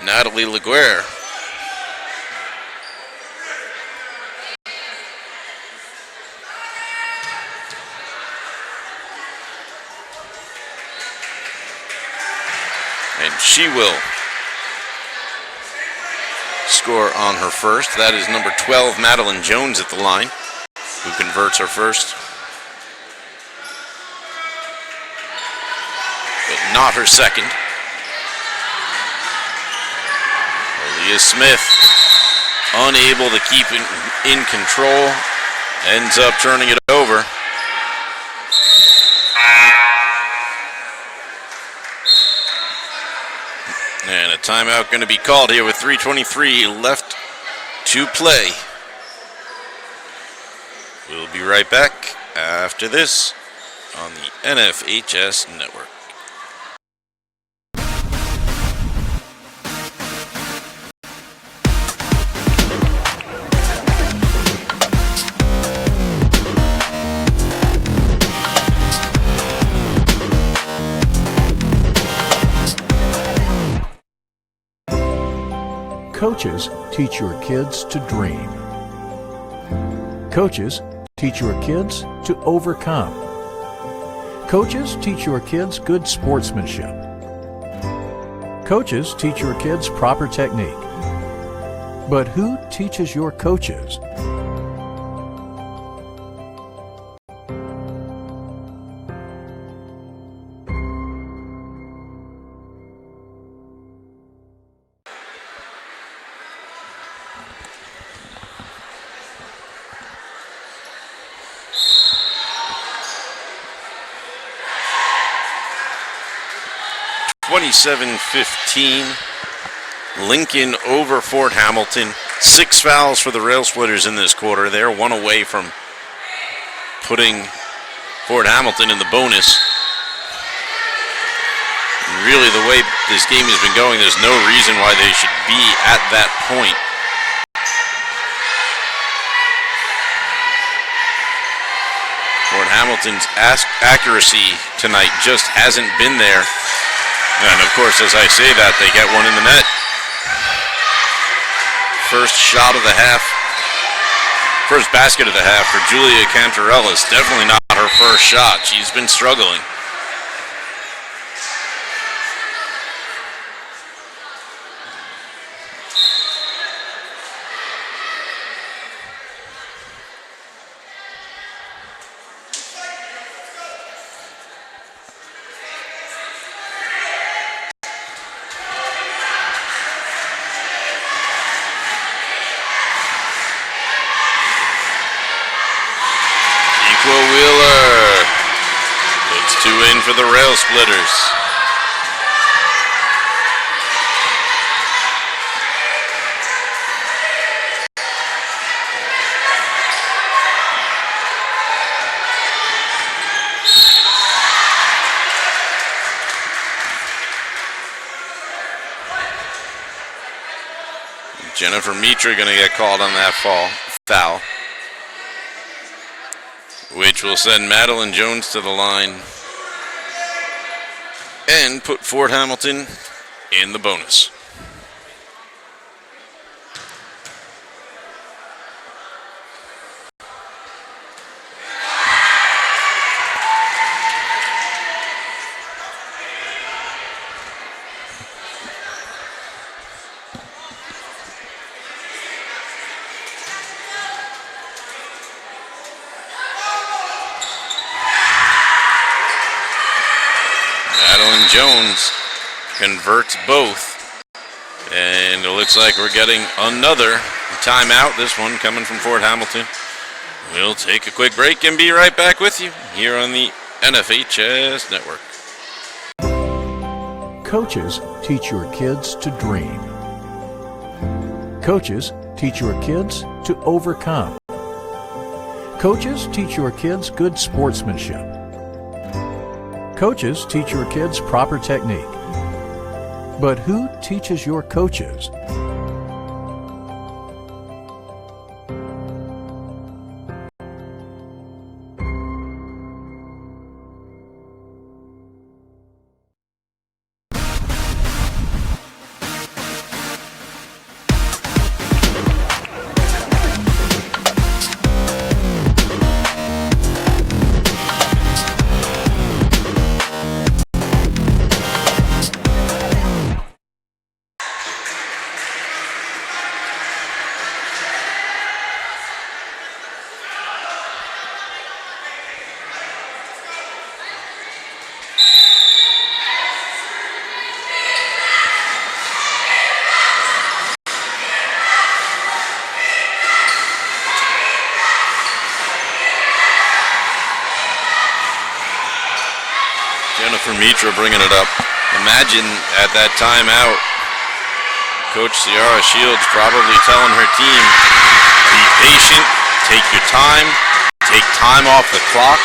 Natalie Laguerre. And she will score on her first. That is number 12, Madeline Jones, at the line, who converts her first. But not her second. Aaliyah Smith, unable to keep it in control, ends up turning it over. And a timeout going to be called here with 3:23 left to play. We'll be right back after this on the NFHS Network. Coaches teach your kids to dream. Coaches teach your kids to overcome. Coaches teach your kids good sportsmanship. Coaches teach your kids proper technique. But who teaches your coaches? 27-15. Lincoln over Fort Hamilton. 6 fouls for the Rail Splitters in this quarter. They're 1 away from putting Fort Hamilton in the bonus. And really, the way this game has been going, there's no reason why they should be at that point. Fort Hamilton's accuracy tonight just hasn't been there. And of course, as I say that, they get one in the net. First shot of the half. First basket of the half for Julia Cantarellis. Definitely not her first shot. She's been struggling. Wheeler puts 2 in for the Rail Splitters. Jennifer Mitra going to get called on that foul, which will send Madeline Jones to the line and put Fort Hamilton in the bonus. Madeline Jones converts both, and it looks like we're getting another timeout, this one coming from Fort Hamilton. We'll take a quick break and be right back with you here on the NFHS Network. Coaches teach your kids to dream. Coaches teach your kids to overcome. Coaches teach your kids good sportsmanship. Coaches teach your kids proper technique. But who teaches your coaches? Jennifer Mitra bringing it up. Imagine at that timeout, Coach Ciara Shields probably telling her team, be patient, take your time, take time off the clock.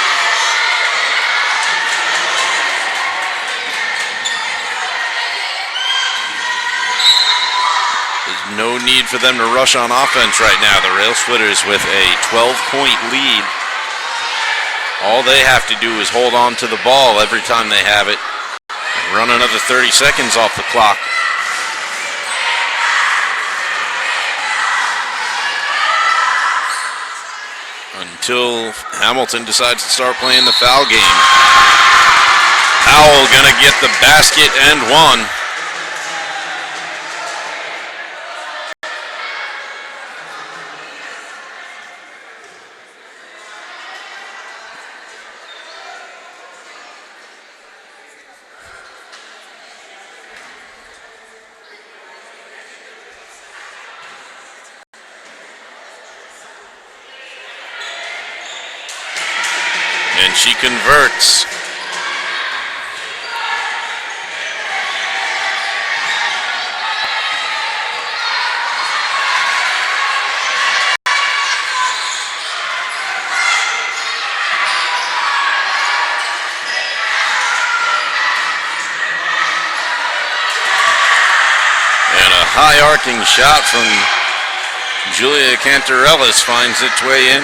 There's no need for them to rush on offense right now. The Rail Splitters with a 12-point lead. All they have to do is hold on to the ball every time they have it. Run another 30 seconds off the clock. Until Hamilton decides to start playing the foul game. Powell gonna get the basket and one. And she converts. high arcing shot from Julia Cantarellis finds its way in.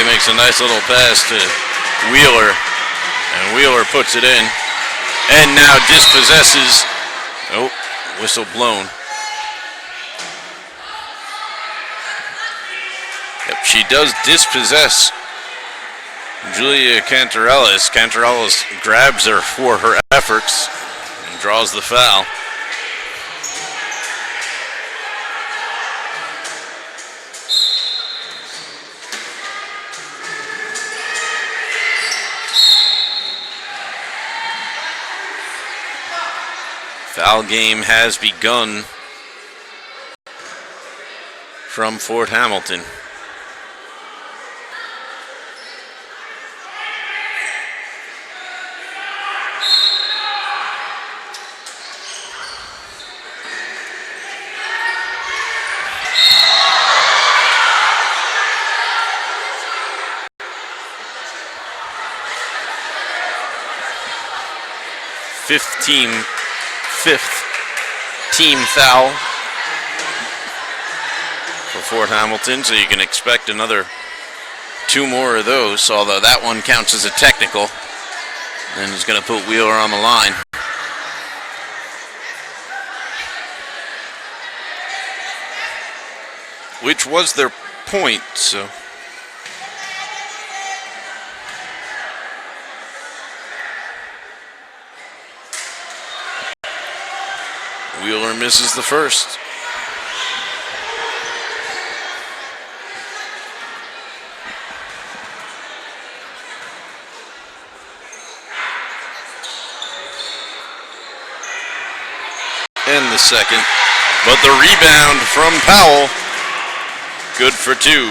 Makes a nice little pass to Wheeler, and Wheeler puts it in, and now dispossesses. Oh, whistle blown. Yep, she does dispossess Julia Cantarellis. Cantarellis grabs her for her efforts and draws the foul. Foul game has begun from Fort Hamilton. Fifth team foul for Fort Hamilton, so you can expect another 2 more of those, although that one counts as a technical, and is going to put Wheeler on the line. Which was their point, so. Wheeler misses the first. And the second. But the rebound from Powell. Good for 2.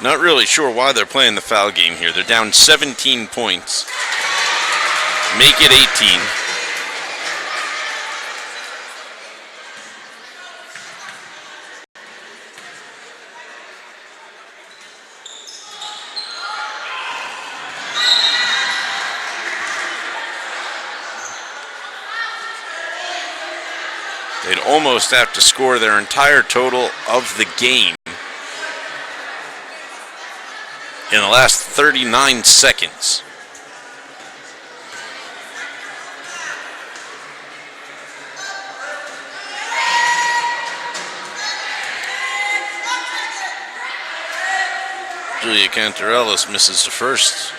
Not really sure why they're playing the foul game here. They're down 17 points. Make it 18. They'd almost have to score their entire total of the game in the last 39 seconds. Julia Cantarellis misses the first.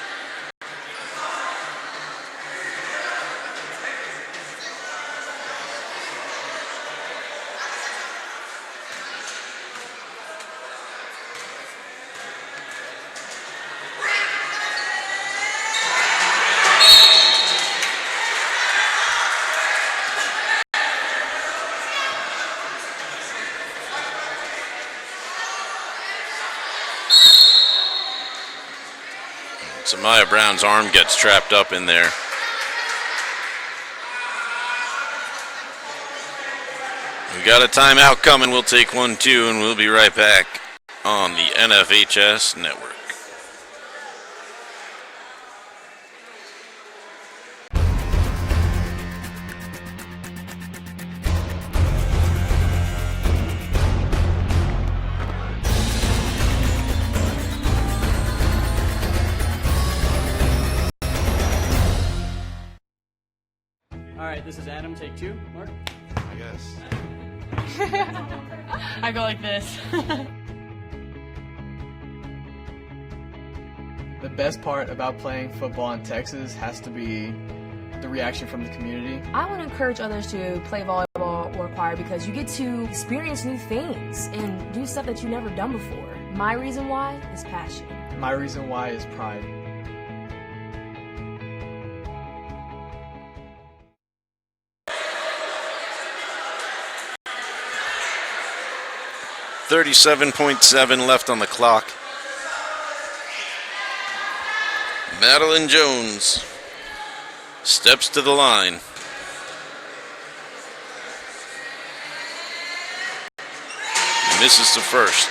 So Maya Brown's arm gets trapped up in there. We got a timeout coming. We'll take 1-2, and we'll be right back on the NFHS Network. All right, this is Adam. Take 2. Mark? I guess. I go like this. The best part about playing football in Texas has to be the reaction from the community. I want to encourage others to play volleyball or choir because you get to experience new things and do stuff that you've never done before. My reason why is passion. My reason why is pride. .7 left on the clock. Madeline Jones steps to the line. Misses the first.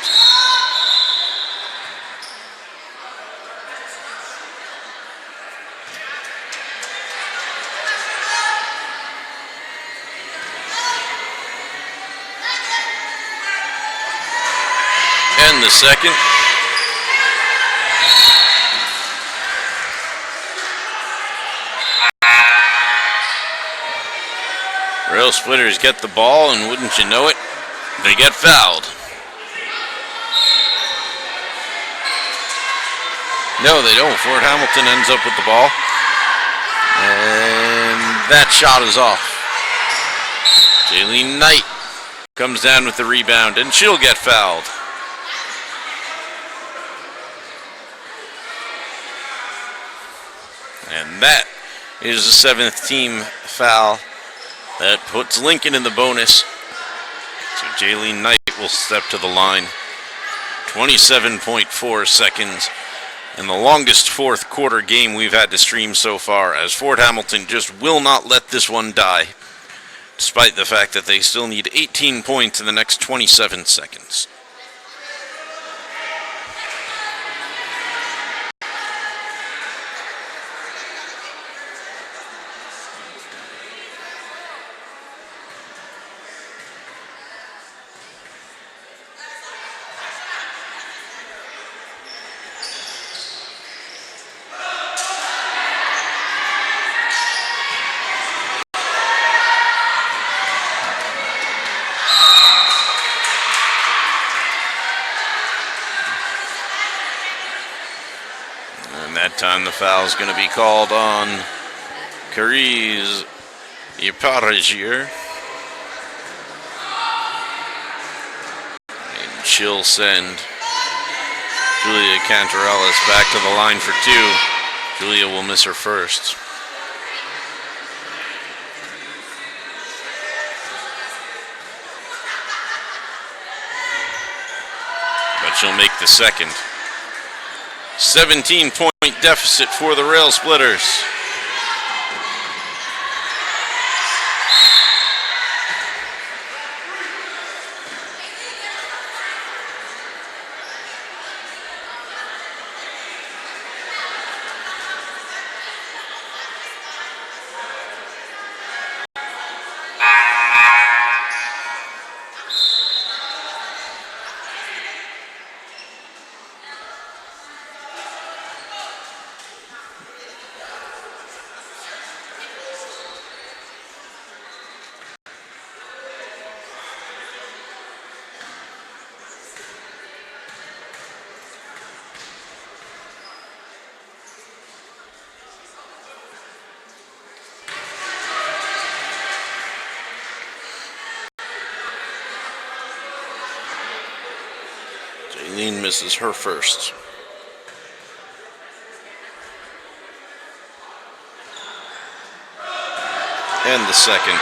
And the second. Rail Splitters get the ball, and wouldn't you know it, they get fouled. No, they don't. Fort Hamilton ends up with the ball. And that shot is off. Jaylene Knight comes down with the rebound, and she'll get fouled. And that is the 7th team foul. That puts Lincoln in the bonus. So Jaylene Knight will step to the line. 27.4 seconds. And the longest fourth quarter game we've had to stream so far, as Fort Hamilton just will not let this one die, despite the fact that they still need 18 points in the next 27 seconds. That time the foul is going to be called on Cariz Iparagier. And she'll send Julia Cantarellis back to the line for 2. Julia will miss her first. But she'll make the second. 17-point deficit for the Rail Splitters. Jaylene misses her first. And the second.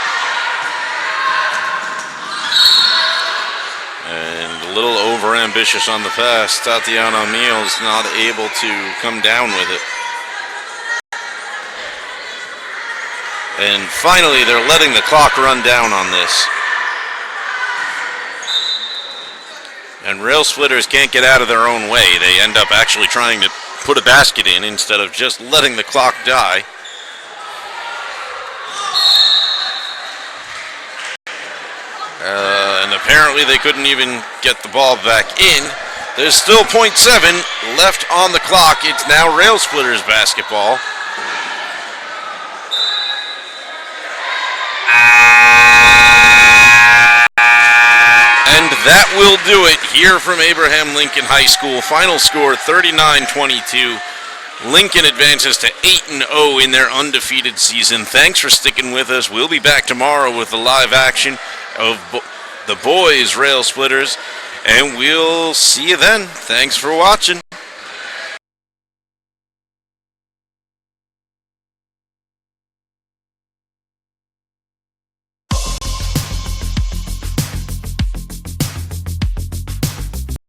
And a little overambitious on the pass. Tatiana Meals not able to come down with it. And finally, they're letting the clock run down on this. And Rail Splitters can't get out of their own way. They end up actually trying to put a basket in instead of just letting the clock die. And apparently they couldn't even get the ball back in. There's still .7 left on the clock. It's now Rail Splitters basketball. And that will do it here from Abraham Lincoln High School. Final score 39-22. Lincoln advances to 8-0 in their undefeated season. Thanks for sticking with us. We'll be back tomorrow with the live action of the boys Rail Splitters, and we'll see you then. Thanks for watching.